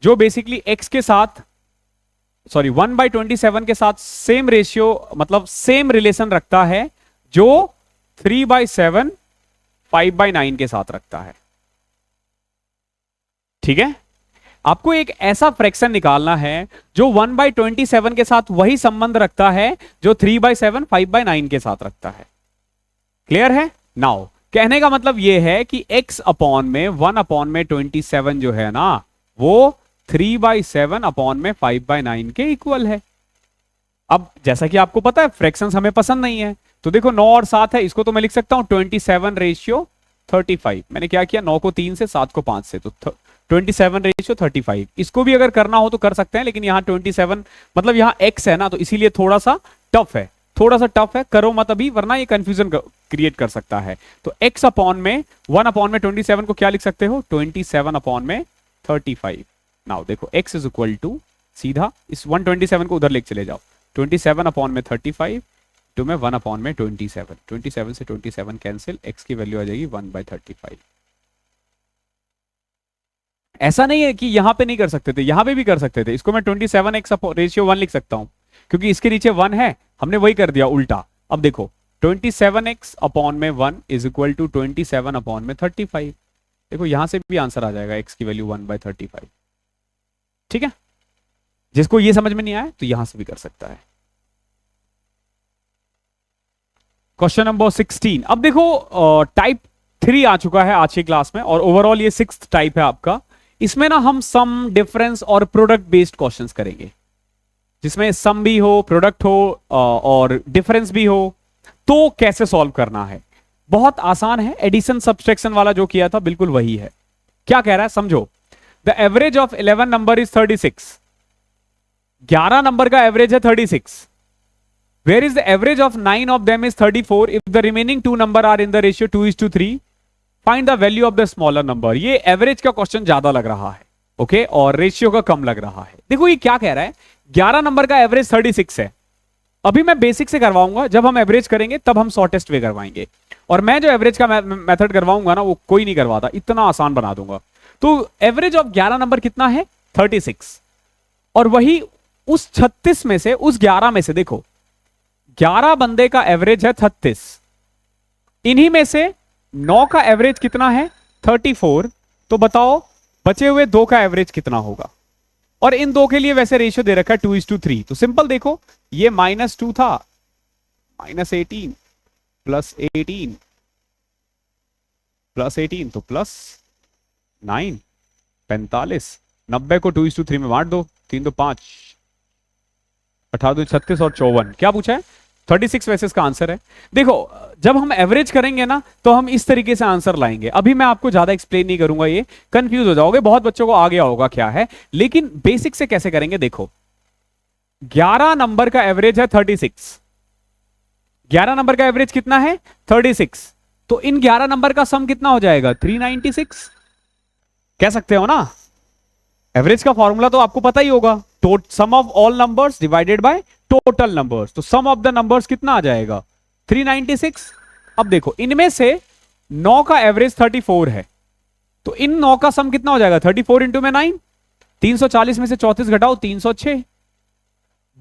जो बेसिकली x के साथ, सॉरी 1/27 के साथ सेम रेशियो, मतलब सेम रिलेशन रखता है जो 3/7 5/9 के साथ रखता है, ठीक है। आपको एक ऐसा फ्रैक्शन निकालना है जो 1/27 के साथ वही संबंध रखता है जो 3/7 5/9 के साथ रखता है। क्लियर है। नाउ कहने का मतलब यह है कि x अपॉन में 1/27 जो है ना, वो 3/7 अपॉन में 5/9 के इक्वल है। अब जैसा कि आपको पता है फ्रैक्शंस हमें पसंद नहीं है, तो देखो 9 और 7 है, इसको तो मैं लिख सकता हूं 27:35। मैंने क्या किया, 9 को 3 से, 7 को 5 से, तो 27:35। इसको भी अगर करना हो तो कर सकते हैं, लेकिन यहां 27 मतलब यहां x है ना, तो इसीलिए थोड़ा सा टफ है। थोड़ा सा टफ है, करो मत अभी वरना ये कंफ्यूजन क्रिएट कर सकता है। तो x अपॉन में 1 अपॉन में 27 को क्या लिख सकते हो, 27 अपॉन में 35। नाउ देखो x इज इक्वल टू, सीधा इस 127 को उधर लेके चले जाओ, 27 अपॉन में 35 टू में 1 अपॉन में 27, 27 से 27 कैंसिल, x की वैल्यू आ जाएगी 1/35। ऐसा नहीं है कि यहां पे नहीं कर सकते थे, यहां पे भी कर सकते थे। इसको मैं 27x रेशियो 1 लिख सकता हूं, क्योंकि इसके नीचे 1 है, हमने वही कर दिया उल्टा। अब देखो 27x अपॉन में 1 इज इक्वल टू 27 अपॉन में 35। देखो यहां से भी आंसर आ जाएगा, x की वैल्यू 1/35। ठीक है, जिसको ये समझ में नहीं आया तो यहां से भी कर सकता है। Question number 16। अब देखो टाइप 3 आ चुका है आज की क्लास में, और ओवरऑल ये 6th टाइप है आपका। इसमें ना हम सम, डिफरेंस और प्रोडक्ट बेस्ड क्वेश्चंस करेंगे, जिसमें सम भी हो, प्रोडक्ट हो और डिफरेंस भी हो। तो कैसे सॉल्व करना है, बहुत आसान है। एडिशन सब्सट्रैक्शन वाला जो किया था बिल्कुल वही है। क्या कह रहा है समझो, the average of 11 number is 36। 11 number का एवरेज है 36। Where is the average of 9 of them is 34 if the remaining 2 number are in the ratio 2:3। Find the value of the smaller number. ये एवरेज का question ज्यादा लग रहा है, okay, और ratio का कम लग रहा है। देखो ये क्या कह रहा है, 11 नंबर का एवरेज 36 है। अभी मैं बेसिक से करवाऊंगा, जब हम एवरेज करेंगे तब हम शॉर्टेस्ट वे करवाएंगे। और मैं जो एवरेज का मेथड करवाऊंगा ना, वो कोई नहीं करवाता, इतना आसान बना दूंगा। तो एवरेज ऑफ 11 नंबर कितना है, 36। और वही उस 36 में से, उस 11 में से देखो 11 बंदे का एवरेज है 36, इन्हीं में से 9 का एवरेज कितना है, 34। तो बताओ बचे हुए 2 का एवरेज कितना होगा। और इन 2 के लिए वैसे रेशियो दे रखा है 2:3। तो सिंपल देखो, ये -2 था, -18 प्लस 18 प्लस 18 तो +9, 45। 90 को 2:3 में बांट दो, 3 तो 5, 18 36 और 54। क्या पूछा है, 36 वैसे इसका आंसर है। देखो जब हम एवरेज करेंगे ना, तो हम इस तरीके से आंसर लाएंगे। अभी मैं आपको ज्यादा एक्सप्लेन नहीं करूंगा, ये कंफ्यूज हो जाओगे, बहुत बच्चों को आ गया होगा क्या है। लेकिन बेसिक से कैसे करेंगे, देखो 11 नंबर का एवरेज है 36। 11 नंबर का एवरेज कितना है, 36। तो इन 11 नंबर का सम कितना हो जाएगा, 396। कह सकते हो ना, एवरेज का फॉर्मूला तो आपको पता ही होगा, sum of all numbers divided by total numbers. तो सम ऑफ द नंबर्स कितना आ जाएगा, 396। अब देखो इनमें से 9 का एवरेज 34 है, तो इन 9 का सम कितना हो जाएगा, 34 इंटू में 9, 340 में से 34 घटाओ 306।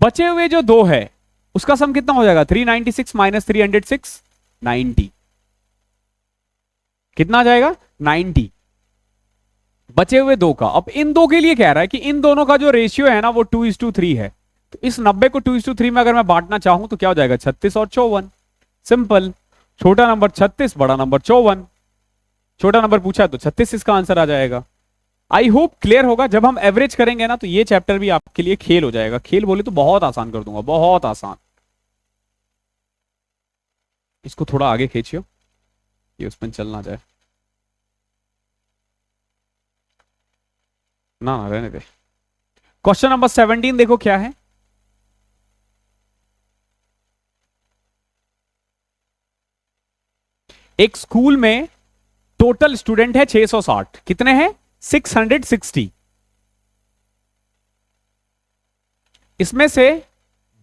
बचे हुए जो 2 है उसका सम कितना हो जाएगा, 396 माइनस 306, 90। कितना आ जाएगा, 90। बचे हुए 2 का, अब इन 2 के लिए कह रहा है कि इन दोनों का जो रेशियो है ना वो 2:3 है। तो इस 90 को 2:3 में अगर मैं बांटना चाहूं तो क्या हो जाएगा, 36 और 54। सिंपल, छोटा नंबर 36, बड़ा नंबर 54। छोटा नंबर पूछा तो 36 इसका आंसर आ जाएगा। आई होप क्लियर होगा। जब हम एवरेज करेंगे ना, तो ये चैप्टर भी आपके लिए खेल हो जाएगा। खेल बोले तो बहुत आसान कर दूंगा, बहुत आसान। इसको थोड़ा आगे खींचियो, ये उसमें चल ना जाए। ना ना रहने दे। क्वेश्चन नंबर 17 देखो क्या है। एक स्कूल में टोटल स्टूडेंट है 660। कितने हैं, 660। इसमें से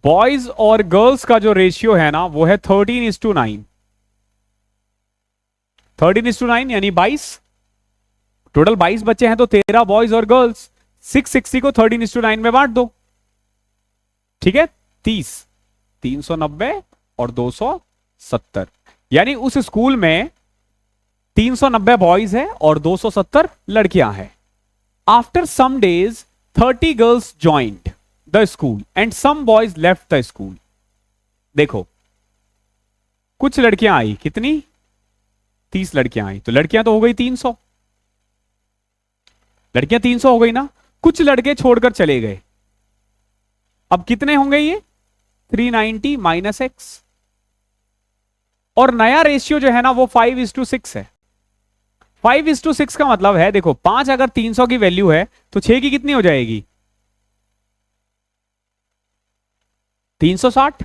बॉयज और गर्ल्स का जो रेशियो है ना वो है 13:9। 13:9 यानी 22। टोटल 22 बच्चे हैं तो 13 बॉयज और गर्ल्स। 660 को 13:9 में बांट दो, ठीक है, 30, 390 और 270। यानी उस स्कूल में 390 बॉयज है और 270 लड़कियां हैं। After some days 30 girls joint the school and some boys left the school. देखो कुछ लड़कियां आई, कितनी, 30 लड़कियां आई, तो लड़कियां तो हो गई 300। लड़कियां 300 हो गई ना, कुछ लड़के छोड़कर चले गए। अब कितने होंगे ये, 390 माइनस एक्स। और नया रेशियो जो है ना वो 5:6 है। 5:6 का मतलब है, देखो 5 अगर 300 की वैल्यू है तो 6 की कितनी हो जाएगी, 360।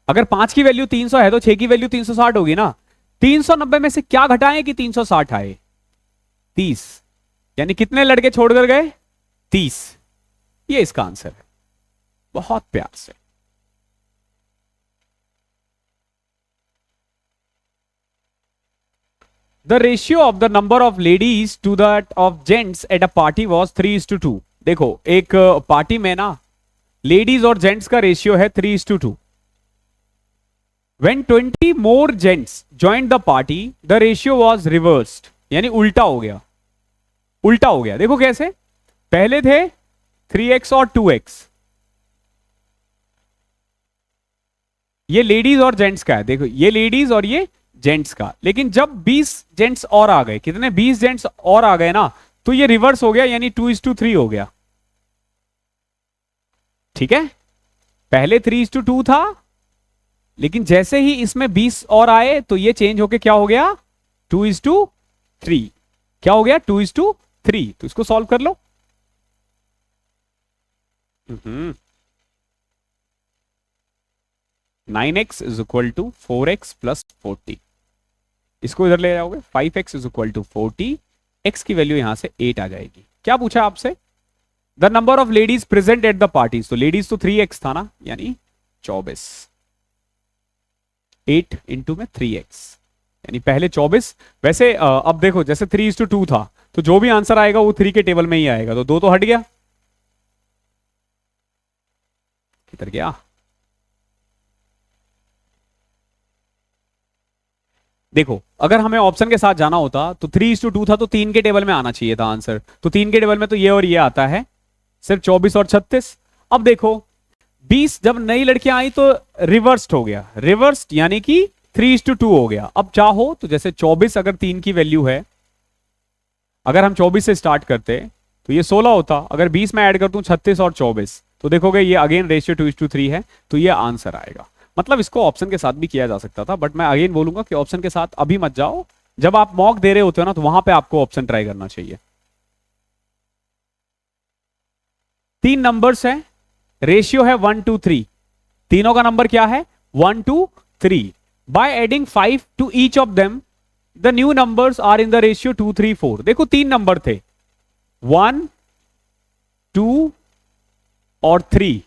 अगर 5 की वैल्यू 300 है तो 6 की वैल्यू 360 होगी ना। 390 में से क्या घटाएं कि 360 आए? 30। यानी कितने लड़के छोड़कर गए? 30। ये इसका आंसर है। बहुत प्यार से। The ratio of the number of ladies to that of gents at a party was 3:2। देखो एक पार्टी में ना लेडीज और जेंट्स का रेशियो है 3:2। When 20 more gents joined the party, the ratio was reversed. यानी उल्टा हो गया। उल्टा हो गया, देखो कैसे। पहले थे 3x और 2x। ये लेडीज और जेंट्स का है, देखो ये लेडीज और ये जेंट्स का। लेकिन जब 20 जेंट्स और आ गए, कितने 20 जेंट्स और आ गए ना, तो ये रिवर्स हो गया, यानी 2:3 हो गया। ठीक है, पहले 3:2 था, लेकिन जैसे ही इसमें 20 और आए तो ये चेंज होके क्या हो गया? 2:3। क्या हो गया? 2:3। तो इसको सॉल्व कर लो। 9x is equal to 4x plus 40। इसको इधर ले जाओगे, 5x is equal to 40। x की वैल्यू यहां से 8 आ जाएगी। क्या पूछा आपसे? The number of ladies present at the party. तो लेडीज तो 3x था ना, यानी 24। 8 इंटू में 3x, यानी पहले 24। वैसे अब देखो, जैसे 3:2 था, तो जो भी आंसर आएगा वो 3 के टेबल में ही आएगा, तो 2 तो हट गया। किधर गया? देखो अगर हमें ऑप्शन के साथ जाना होता तो 3:2 था, तो 3 के टेबल में आना चाहिए था आंसर। तो 3 के टेबल में तो ये और ये आता है, सिर्फ 24 और 36। अब देखो 20 जब नई लड़कियां आई तो रिवर्स्ड हो गया। रिवर्स्ड यानी कि 3:2 हो गया। अब चाहो तो जैसे 24 अगर 3 की वैल्यू है, अगर हम 24 से स्टार्ट करते तो ये 16 होता। अगर 20 में ऐड कर दूं 36 और 24, तो देखोगे ये अगेन रेशियो 2:3 है, तो ये आंसर आएगा। मतलब इसको ऑप्शन के साथ भी किया जा सकता था, बट मैं अगेन बोलूंगा कि ऑप्शन के साथ अभी मत जाओ। जब आप मॉक दे रहे होते हो ना, तो वहां पे आपको ऑप्शन ट्राई करना चाहिए। 3 नंबर्स है, रेशियो है 1:3। तीनों का नंबर क्या है? 1:3। By adding 5 to each of them the new numbers are in the ratio 2:3:4। देखो 3 नंबर थे, 1, 2 और 3।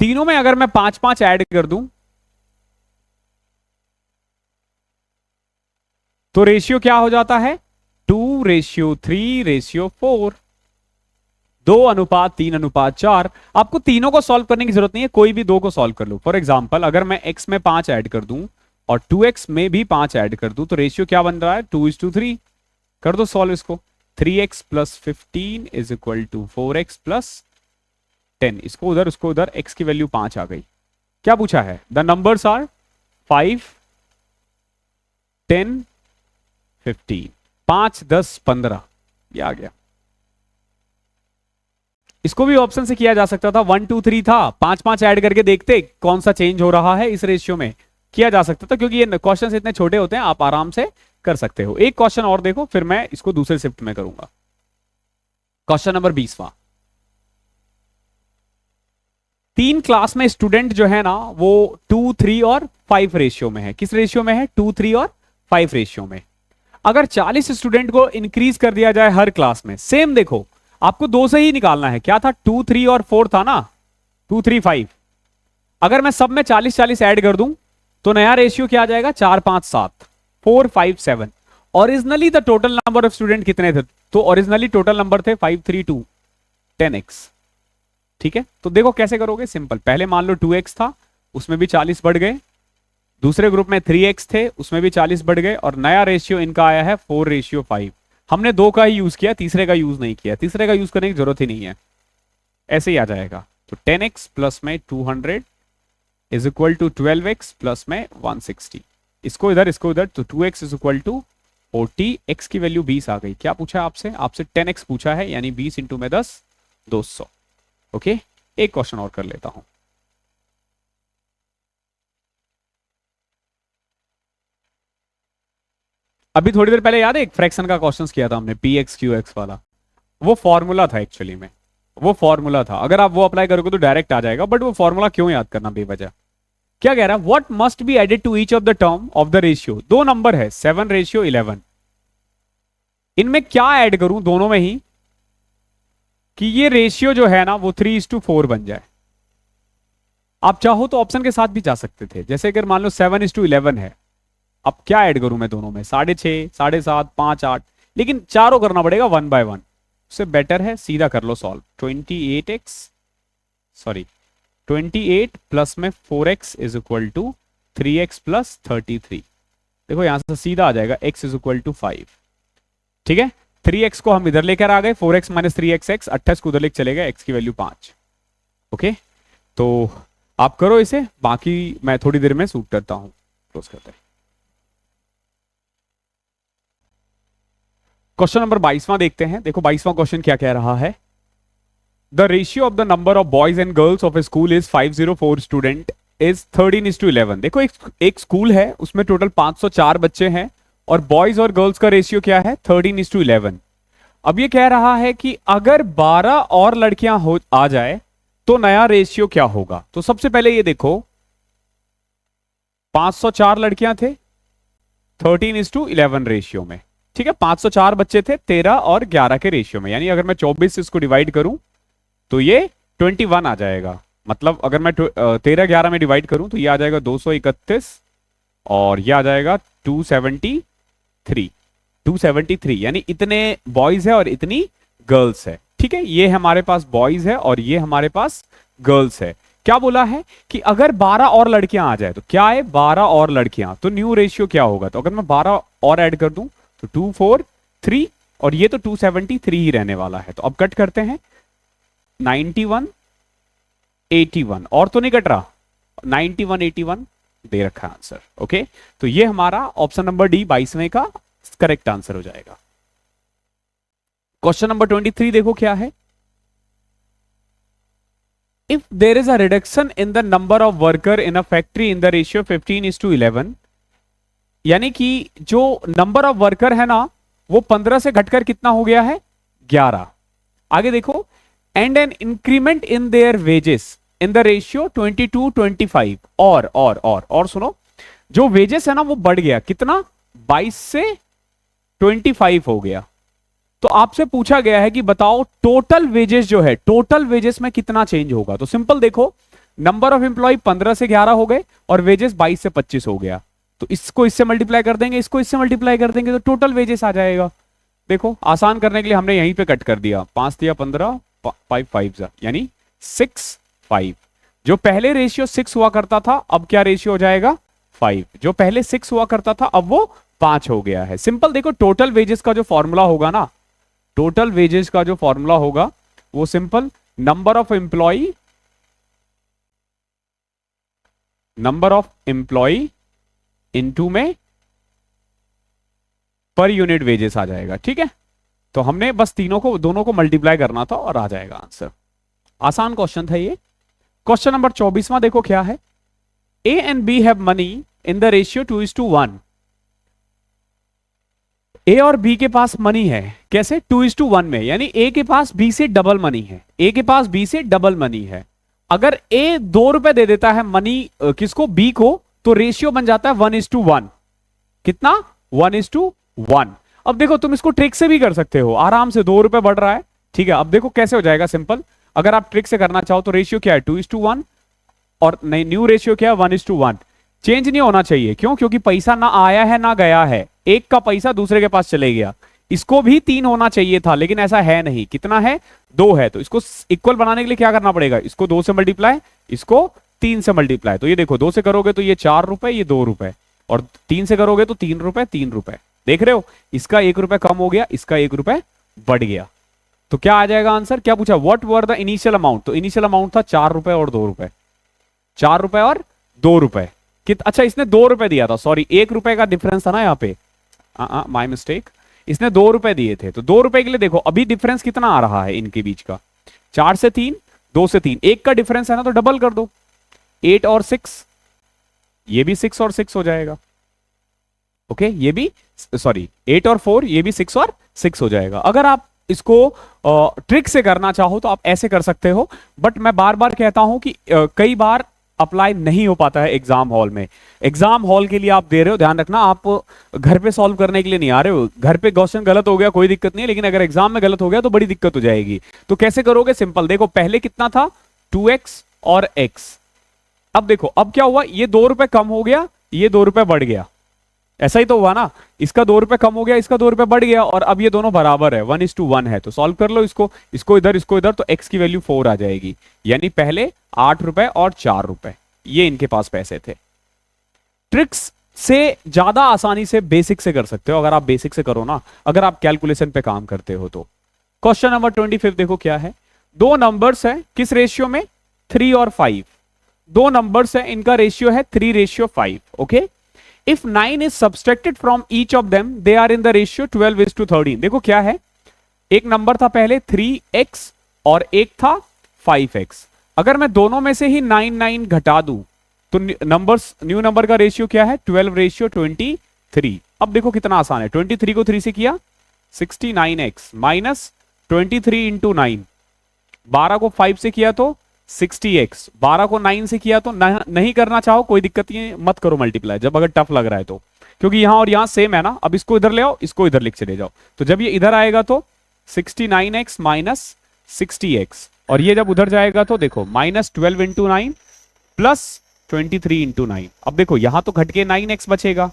तीनों में अगर मैं 5-5 ऐड कर दूं तो रेशियो क्या हो जाता है? 2:3:4। 2:3:4। आपको तीनों को सॉल्व करने की जरूरत नहीं है, कोई भी 2 को सॉल्व कर लो। फॉर एग्जांपल अगर मैं x में 5 ऐड कर दूं और 2x में भी 5 ऐड कर दूं, तो रेशियो क्या बन रहा है? 2:3। कर दो सॉल्व इसको। 3x plus 15 is equal to 4x plus 10। इसको उधर उसको उधर, x की वैल्यू 5 आ गई। क्या पूछा है? The numbers are 5, 10, 15। 5, 10, 15 ये आ गया। इसको भी ऑप्शन से किया जा सकता था। 1, 2, 3 था, 5-5 ऐड करके देखते कौन सा चेंज हो रहा है इस रेशियो में। किया जा सकता था, क्योंकि ये क्वेश्चन इतने छोटे होते हैं, आप आराम से कर सकते हो। एक क्वेश्चन और देखो, फिर मैं इसको दूसरे शिफ्ट में करूंगा। क्वेश्चन नंबर 20वां। 3 क्लास में स्टूडेंट जो है ना, वो 2, 3 और 5 रेशियो में है। किस रेशियो में है? 2, 3 और 5 रेशियो में। अगर 40 स्टूडेंट को इंक्रीज कर दिया जाए हर क्लास में, सेम देखो आपको 2 से ही निकालना है। क्या था? 2, 3 और 4 था ना, 2, 3, 5। अगर मैं सब में 40-40 ऐड कर दूं तो नया रेशियो क्या आ जाएगा? 4, 5, 7, 4, 5, 7। Originally the total number of student कितने थे? तो ओरिजिनली टोटल नंबर थे 5, 3, 2, 10x। ठीक है, तो देखो कैसे करोगे। सिंपल, पहले मान लो 2x था, उसमें भी 40 बढ़ गए। दूसरे ग्रुप में 3x थे, उसमें भी 40 बढ़ गए। और नया रेशियो इनका आया है 4:5। हमने 2 का ही यूज किया, तीसरे का यूज नहीं किया। तीसरे का यूज करने की जरूरत ही नहीं है, ऐसे ही आ जाएगा। तो 10x प्लस में 200 is equal to 12x plus में 160। इसको इधर इसको इधर, तो 2x is equal to 40। x की वैल्यू 20 आ गई। क्या पूछा है आपसे? आपसे 10x पूछा है, यानी 20 इंटू में 10, 200। ओके, एक क्वेश्चन और कर लेता हूं। अभी थोड़ी देर पहले याद है एक फ्रैक्शन का क्वेश्चन किया था हमने, px qx वाला। वो फॉर्मूला था एक्चुअली में, वो फॉर्मूला था, अगर आप वो अप्लाई करोगे तो डायरेक्ट आ जाएगा, बट वो फॉर्मूला क्यों याद करना बेवजह। क्या कह रहा है, what must be added to each of the term of the ratio. दो नंबर है 7:11, इनमें क्या ऐड करूं दोनों में ही कि ये रेशियो जो है ना वो 3:4 बन जाए। आप चाहो तो ऑप्शन के साथ भी जा सकते थे, जैसे अगर मान लो 7:11 है, अब क्या ऐड करूं मैं दोनों में, 6.5, 7.5, 5, 8, लेकिन चारों करना पड़ेगा 1 by 1। उससे बेटर है सीधा कर लो सॉल्व। 28 प्लस में 4x is equal to 3x plus 33। देखो यहां से सीधा आ जाएगा x इज इक्वल टू 5। ठीक है, 3x को हम इधर लेकर आ गए, 4x माइनस 3x, 28 को उधर लेकर चलेगा, x की वैल्यू 5। ओके, तो आप करो इसे, बाकी मैं थोड़ी देर में शूट करता हूं, क्लोज करते हैं। क्वेश्चन नंबर 22वां देखते हैं। देखो 22वां क्वेश्चन क्या कह रहा है, the ratio of the number of boys and girls of A school is 504 student is 13:11। देखो एक स्कूल है, उसमें टोटल 504 बच्चे हैं और बॉयज और गर्ल्स का रेशियो क्या है 13:11। अब ये कह रहा है कि अगर 12 और लड़कियां हो आ जाए तो नया रेशियो क्या होगा। तो सबसे पहले ये देखो 504 लड़कियां थे 13:11 रेशियो में, ठीक है, 504 बच्चे थे 13 और 11 के रेशियो में, यानी अगर मैं 24 से इसको डिवाइड करूं तो ये 21 आ जाएगा। मतलब अगर मैं 13 11 में डिवाइड करूं तो ये आ जाएगा 231 और ये आ जाएगा 273, यानी इतने बॉयज है और इतनी गर्ल्स है। ठीक है, ये हमारे पास बॉयज है और ये हमारे पास गर्ल्स है। क्या बोला है कि अगर 12 और लड़कियां आ जाए तो क्या है, 12 और लड़कियां, तो न्यू रेशियो क्या होगा। तो अगर मैं 12 और ऐड कर दूं तो 243 और ये तो 273 ही रहने वाला है। तो अब कट करते हैं, 91 81 और तो नहीं कट रहा, 91 81 दे रखा आंसर। ओके, तो ये हमारा ऑप्शन नंबर डी 22वें का करेक्ट आंसर हो जाएगा। क्वेश्चन नंबर 23 देखो क्या है, if there is a reduction in the number of worker in a factory in the ratio 15:11, यानी कि जो नंबर ऑफ वर्कर है ना वो 15 से घटकर कितना हो गया है 11। आगे देखो, and an increment in their wages in the ratio 22:25 और सुनो, जो वेजेस है ना वो बढ़ गया कितना, 22 से 25 हो गया। तो आपसे पूछा गया है कि बताओ टोटल वेजेस जो है, टोटल वेजेस में कितना चेंज होगा। तो सिंपल देखो, नंबर ऑफ एम्प्लॉय 15 से 11 हो गए और वेजेस 22 से 25 हो गया, तो इसको इससे मल्टीप्लाई कर देंगे, इसको इससे मल्टीप्लाई कर देंगे तो टोटल वेजेस आ जाएगा। देखो आसान करने के लिए हमने यहीं पे कट कर दिया, 5 दिया 15, 5 5 यानी 6 5। जो पहले रेशियो 6 हुआ करता था अब क्या रेशियो हो जाएगा 5, जो पहले 6 हुआ करता था अब वो 5 हो गया है। सिंपल देखो, टोटल वेजेस का जो फॉर्मूला होगा ना, टोटल वेजेस का जो फॉर्मूला होगा वो simple number of employ into में पर यूनिट वेजेस आ जाएगा। ठीक है, तो हमने बस दोनों को मल्टीप्लाई करना था और आ जाएगा आंसर। आसान क्वेश्चन था ये। क्वेश्चन नंबर 24वां देखो क्या है, A and B have money in the ratio 2:1। A और बी के पास मनी है, कैसे 2:1 में, यानी ए के पास बी से डबल मनी है, ए के पास बी से डबल मनी है। अगर ए 2 रुपए दे देता है मनी किसको, बी को, तो रेशियो बन जाता है 1:1। कितना 1:1। अब देखो तुम इसको ट्रिक से भी कर सकते हो आराम से, 2 रुपए बढ़ रहा है। ठीक है, अब देखो कैसे हो जाएगा सिंपल, अगर आप ट्रिक से करना चाहो तो रेशियो क्या है 2:1 और नहीं, न्यू रेशियो क्या है 1:1। चेंज नहीं होना चाहिए, क्यों, क्योंकि पैसा ना आया है ना गया है, एक का पैसा दूसरे के पास चले गया। इसको भी 3 होना चाहिए था लेकिन ऐसा है नहीं, कितना है 2 है, तो इसको इक्वल बनाने के लिए क्या करना पड़ेगा, इसको 2 से मल्टीप्लाई, इसको 3 से मल्टीप्लाई। तो ये देखो 2 से करोगे तो ये 4 रुपए, ये 2 रुपए, और 3 से करोगे तो 3 रुपए 3 रुपए। देख रहे हो, इसका 1 रुपए कम हो गया, इसका 1 रुपए बढ़ गया। तो क्या आ जाएगा आंसर, क्या पूछा, what were the initial amount. तो इनिशियल अमाउंट था 4 रुपए और 2 रुपए, 4 रुपए और 2 रुपए। अच्छा इसने 2 रुपए दिया था, सॉरी 1 रुपए का डिफरेंस था ना यहाँ पे, माय मिस्टेक, इसने 2 रुपए दिए थे। तो 2 रुपए के लिए देखो अभी डिफरेंस कितना आ रहा है इनके बीच का, 4 से 3, 2 से 3, 1 का डिफरेंस है ना, तो डबल कर दो, 8 और 6, ये भी 6 और 6 हो जाएगा। ओके, ये भी सॉरी 8 और 4, ये भी 6 और 6 हो जाएगा। अगर आप इसको ट्रिक से करना चाहो तो आप ऐसे कर सकते हो, बट मैं बार बार कहता हूं कि कई बार अप्लाई नहीं हो पाता है एग्जाम हॉल में। एग्जाम हॉल के लिए आप दे रहे हो, ध्यान रखना, आप घर पे सॉल्व करने के लिए नहीं आ रहे हो। घर पे क्वेश्चन गलत हो गया कोई दिक्कत नहीं है, लेकिन अगर एग्जाम में गलत हो गया तो बड़ी दिक्कत हो जाएगी। तो कैसे करोगे? सिंपल, देखो पहले कितना था 2x और x। अब देखो अब क्या हुआ, ये 2 रुपए कम हो गया, ये 2 रुपए बढ़ गया, ऐसा ही तो हुआ ना। इसका 2 रुपए कम हो गया, इसका 2 रुपए बढ़ गया, और अब ये दोनों बराबर है, 1:1 है। तो सॉल्व कर लो इसको, इसको इधर इसको इधर, तो x की वैल्यू 4 आ जाएगी। यानी पहले 8 रुपए और 4 रुपए ये इनके पास पैसे थे। ट्रिक्स से ज्यादा आसानी से बेसिक से कर सकते हो अगर आप बेसिक से करो ना, अगर आप कैलकुलेशन पे काम करते हो तो। क्वेश्चन नंबर 25 देखो क्या है। दो नंबर्स है, किस रेशियो में? 3 और 5। दो नंबर्स है, इनका रेशियो है 3:5। Okay, if 9 is subtracted from each of them they are in the ratio 12:13। देखो क्या है, एक नंबर था पहले 3x और एक था 5x। अगर मैं दोनों में से ही 9 घटा दूं तो नंबर्स, न्यू नंबर का रेशियो क्या है? 12:23। अब देखो कितना आसान है, 23 को 3 से किया 69x माइनस 23 इंटू 9। 12 को 5 से किया तो 60x, 12 को 9 से किया तो नहीं करना चाहो कोई दिक्कत नहीं, मत करो मल्टीप्लाई जब अगर टफ लग रहा है तो, क्योंकि यहां और यहां सेम है ना। अब इसको इधर ले आओ, इसको इधर लिख चले जाओ, तो जब ये इधर आएगा तो 69x माइनस 60x, और ये जब उधर जाएगा तो देखो -12 इंटू 9 प्लस 23 इंटू 9। अब देखो यहां तो घट के 9x बचेगा,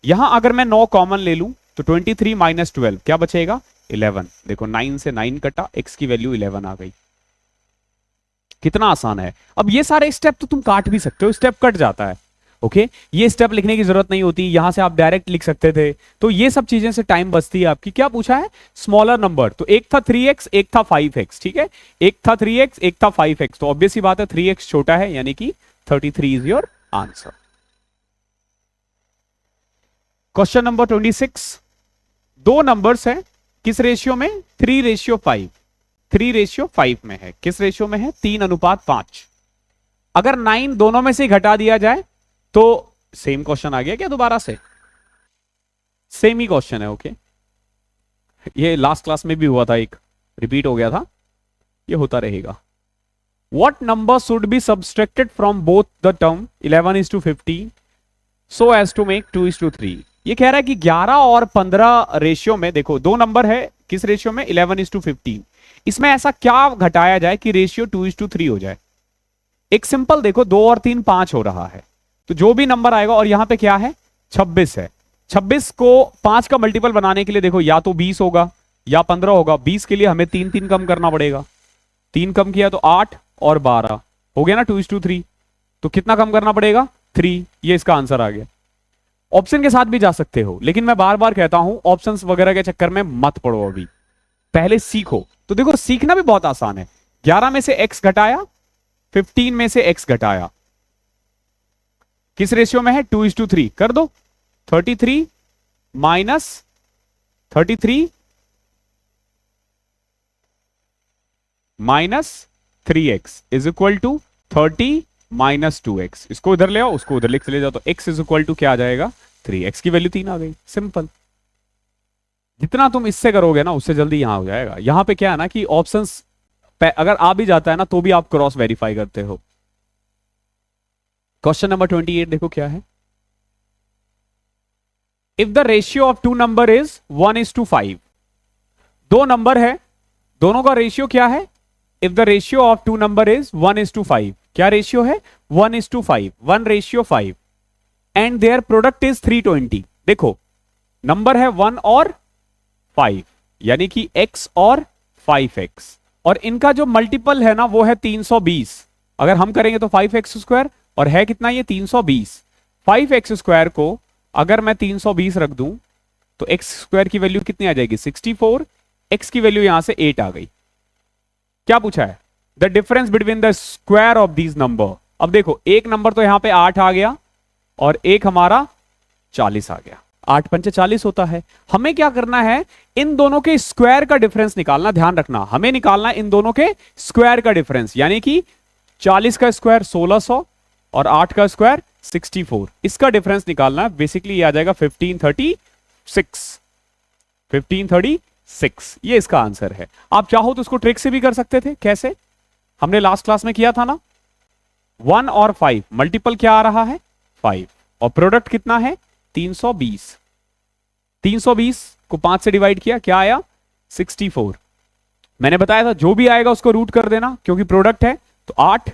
यहां अगर मैं 9 कॉमन ले लूं तो 23 माइनस 12 क्या बचेगा? 11। देखो 9 से 9 कटा, x की वैल्यू 11 आ गई। कितना आसान है। अब ये सारे स्टेप तो तुम काट भी सकते हो, स्टेप कट जाता है। ओके, ये स्टेप लिखने की जरूरत नहीं होती, यहां से आप डायरेक्ट लिख सकते थे। तो ये सब चीजें से टाइम बचती है आपकी। क्या पूछा है? स्मॉलर नंबर, तो एक था 3x एक था 5x। ठीक है, एक था 3x एक था 5x, तो ऑब्वियस ही बात है 3x छोटा है, यानी कि 33 is your answer. Question number 26। दो नंबर्स है, किस रेशियो में? 3:5। 3:5 में है, किस रेशियो में है? 3:5। अगर 9 दोनों में से घटा दिया जाए तो सेम क्वेश्चन आ गया क्या दोबारा से? सेम ही क्वेश्चन है। ओके, ये लास्ट क्लास में भी हुआ था, एक रिपीट हो गया था, ये होता रहेगा। What number should be subtracted from both the term 11:15 so as to make 2:3। ये कह रहा है कि 11 और 15 रेशियो में, देखो दो नंबर है, किस रेशियो में? 11:15। इसमें ऐसा क्या घटाया जाए कि रेशियो 2:3 हो जाए? एक सिंपल, देखो 2 और 3 5 हो रहा है, तो जो भी नंबर आएगा, और यहां पे क्या है? 26 है। 26 को 5 का मल्टीपल बनाने के लिए देखो या तो 20 होगा या 15 होगा। 20 के लिए हमें 3 कम करना पड़ेगा, 3 कम किया तो 8 और 12 हो गया ना 2:3। तो कितना कम करना पड़ेगा? 3। ये इसका आंसर आ गया। ऑप्शन के साथ भी जा सकते हो, लेकिन मैं बार बार कहता हूं ऑप्शंस वगैरह के चक्कर में मत पड़ो, अभी पहले सीखो। तो देखो सीखना भी बहुत आसान है। 11 में से x घटाया, 15 में से x घटाया, किस रेशियो में है? 2:3 कर दो। 33 minus 33 minus 3x is equal to 30 minus 2x। इसको इधर ले आओ, उसको उधर लिख ले जाओ, तो x इज इक्वल टू क्या आ जाएगा? 3। x की वैल्यू 3 आ गई। सिंपल, जितना तुम इससे करोगे ना उससे जल्दी यहां हो जाएगा। यहां पे क्या है ना कि ऑप्शंस अगर आ भी जाता है ना तो भी आप क्रॉस वेरीफाई करते हो। क्वेश्चन नंबर 28 देखो क्या है। If the ratio of two number is 1:5। दो नंबर है, दोनों का रेशियो क्या है? If the ratio of two number is 1:5, क्या रेशियो है? 1:5, 1:5, एंड देयर प्रोडक्ट इज 320। देखो नंबर है 1 और 5, यानी कि x और 5x, और इनका जो मल्टीपल है ना वो है 320। अगर हम करेंगे तो 5x², और है कितना ये? 320। 5x² को अगर मैं 320 रख दूं तो x² की वैल्यू कितनी आ जाएगी? 64। x की वैल्यू यहां से 8 आ गई। क्या पूछा है? The difference between the square of these number. अब देखो एक नंबर तो यहां पे 8 आ गया और एक हमारा 40 आ गया। 8 पंचे 40 होता है। हमें क्या करना है? इन दोनों के स्क्वायर का डिफरेंस निकालना। ध्यान रखना, हमें निकालना इन दोनों के स्क्वायर का डिफरेंस, यानी कि 40 का स्क्वायर 1600 और 8 का स्क्वायर 64। इसका डिफरेंस निकालना है। बेसिकली ये आ जाएगा 1536। 6, ये इसका आंसर है। आप चाहो तो इसको ट्रिक से भी कर सकते थे। कैसे? हमने लास्ट क्लास में किया था ना, 1 और 5 मल्टीपल क्या आ रहा है? 5, और प्रोडक्ट कितना है? 320। 320 को 5 से डिवाइड किया, क्या आया? 64। मैंने बताया था जो भी आएगा उसको रूट कर देना, क्योंकि प्रोडक्ट है। तो 8,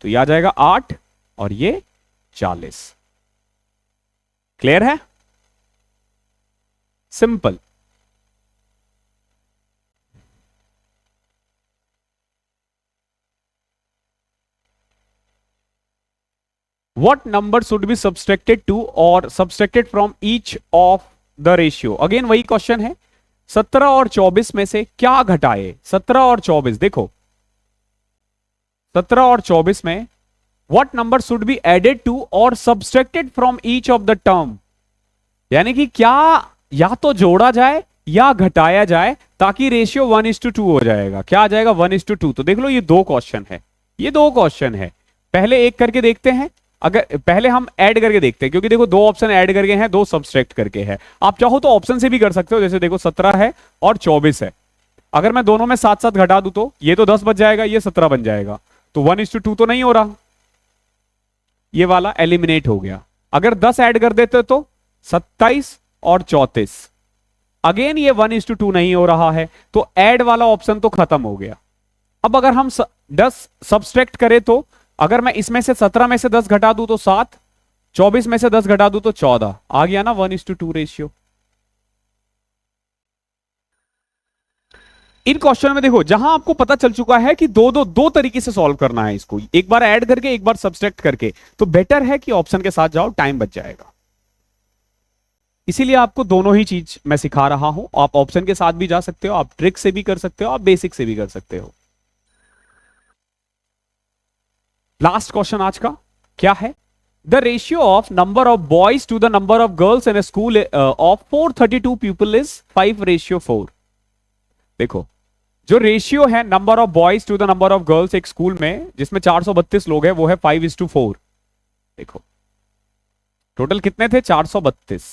तो ये आ जाएगा 8 और ये 40। क्लियर है? Simple. What number should be subtracted to or subtracted from each of the ratio? Again वही क्वेश्चन है, 17 और 24 में से क्या घटाए? 17 और 24, देखो 17 और 24 में what number should be added to or subtracted from each of the term? यानी कि क्या या तो जोड़ा जाए या घटाया जाए, ताकि रेशियो 1:2 हो जाएगा। क्या आ जाएगा? 1:2। तो देख लो, ये दो क्वेश्चन है, ये दो क्वेश्चन है। पहले एक करके देखते हैं, अगर पहले हम ऐड करके देखते हैं, क्योंकि देखो दो ऑप्शन ऐड करके हैं, दो सब्सट्रैक्ट करके है। आप चाहो तो ऑप्शन से भी कर सकते हो, जैसे देखो 17 है और 24 है, अगर मैं दोनों में साथ साथ घटा दूं तो ये तो 10 बच जाएगा, ये 17 बन जाएगा। तो 1:2 तो नहीं हो रहा, ये वाला एलिमिनेट हो गया। अगर 10 ऐड कर देते तो 27 और 34, अगेन ये 1:2 नहीं हो रहा है, तो ऐड वाला ऑप्शन तो खत्म हो गया। अब अगर हम 10 सब्सट्रैक्ट करें तो अगर मैं इसमें से 17 में से 10 घटा दूं तो 7, 24 में से 10 घटा दूं तो 14, आ गया ना 1:2 रेशियो। इन क्वेश्चन में देखो, जहां आपको पता चल चुका है कि दो तरीके से सॉल्व करना है इसको, एक बार ऐड करके एक बार सब्सट्रैक्ट करके, तो बेटर है कि ऑप्शन के साथ जाओ, टाइम बच जाएगा। इसीलिए आपको दोनों ही चीज मैं सिखा रहा हूं। आप ऑप्शन के साथ भी जा सकते हो, आप ट्रिक से भी कर सकते हो, आप बेसिक से भी कर सकते हो। लास्ट क्वेश्चन आज का क्या है? The ratio of number of boys to the number of girls in a school of 432 people is 5:4। देखो, जो रेशियो है number of boys to the number of girls एक स्कूल में जिसमें 432 लोग हैं, वो है 5:4। देखो टोटल कितने थे? 432,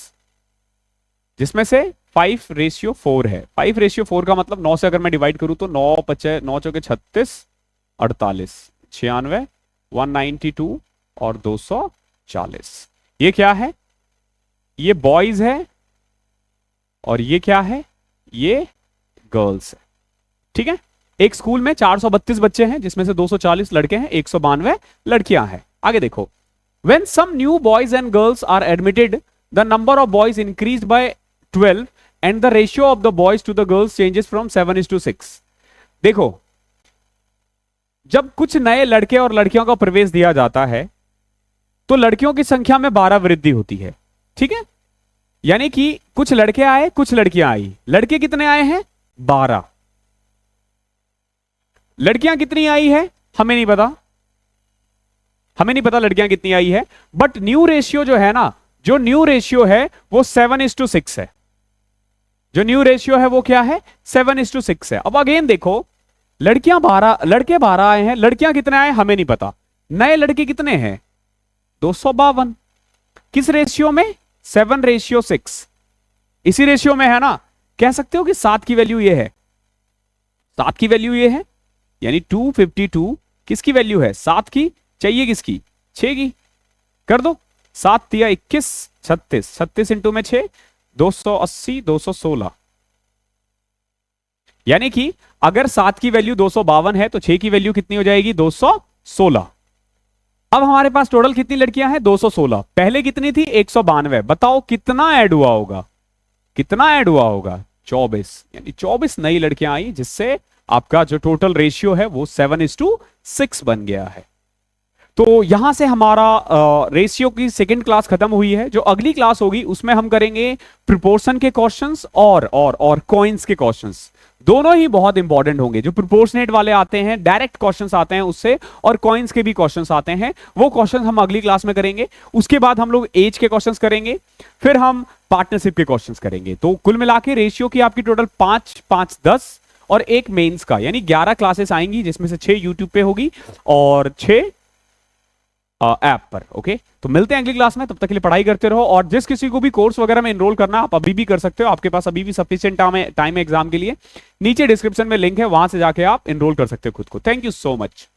जिसमें से 5:4 है। 5:4 का मतलब 9 से अगर मैं डिवाइड करूं तो 9 5 9 चौके 36, 48, 96, 192 और 240। ये क्या है? ये बॉयज है और ये क्या है? ये गर्ल्स है। ठीक है, एक स्कूल में 432 बच्चे हैं, जिसमें से 240 लड़के हैं, 192 लड़कियां हैं। आगे देखो, when some new boys and girls are admitted, the number of boys increased by 12 and the ratio of the boys to the girls changes from 7:6। देखो, जब कुछ नए लड़के और लड़कियों का प्रवेश दिया जाता है तो लड़कियों की संख्या में 12 वृद्धि होती है। ठीक है, यानी कि कुछ लड़के आए, कुछ लड़कियां आई। लड़के कितने आए हैं? 12। लड़कियां कितनी आई है? हमें नहीं पता, हमें नहीं पता लड़कियां कितनी आई है। बट न्यू रेशियो जो है ना, जो न्यू रेशियो है वो 7:6 है। जो न्यू रेशियो है वो क्या है? 7:6 है। अब अगेन देखो, लड़कियां 12, लड़के 12 आए हैं, लड़कियां कितने आए हमें नहीं पता। नए लड़के कितने हैं? 252। किस रेशियो में? 7:6। इसी रेशियो में है ना। कह सकते हो कि 7 की वैल्यू ये है, 7 की वैल्यू ये है, यानी 252 किसकी वैल्यू है? 7 की। चाहिए किसकी? 6 की। कर दो, 7 दिया 21, 36, 36 इंटू में 6, 280, 216। यानी कि अगर 7 की वैल्यू 252 है तो 6 की वैल्यू कितनी हो जाएगी? 216। अब हमारे पास टोटल कितनी लड़कियां हैं? 216। पहले कितनी थी? 192। बताओ कितना ऐड हुआ होगा? कितना ऐड हुआ होगा? 24। यानी 24 नई लड़कियां आई, जिससे आपका जो टोटल रेशियो है वो 7:6 बन गया है। तो यहां से हमारा रेशियो की सेकंड क्लास खत्म हुई है। जो अगली क्लास होगी उसमें हम करेंगे प्रोपोर्शन के क्वेश्चंस और कॉइन्स के क्वेश्चंस। दोनों ही बहुत इंपॉर्टेंट होंगे। जो प्रोपोर्शनेट वाले आते हैं, डायरेक्ट क्वेश्चंस आते हैं उससे, और कॉइन्स के भी क्वेश्चंस आते हैं, वो क्वेश्चंस हम अगली क्लास में करेंगे। उसके बाद हम लोग एज के क्वेश्चंस करेंगे, फिर हम पार्टनरशिप के क्वेश्चंस करेंगे। तो कुल मिला के रेशियो की आपकी टोटल 5, 5, 10 और एक मेंस का, यानी 11 क्लासेस आएंगी, जिसमें से 6 यूट्यूब पे होगी और 6 ऐप पर। ओके, तो मिलते हैं अगली क्लास में, तब तक के लिए पढ़ाई करते रहो। और जिस किसी को भी कोर्स वगैरह में एनरोल करना, आप अभी भी कर सकते हो, आपके पास अभी भी सफिशिएंट टाइम है एग्जाम के लिए। नीचे डिस्क्रिप्शन में लिंक है, वहां से जाके आप एनरोल कर सकते हो खुद को। Thank you so much.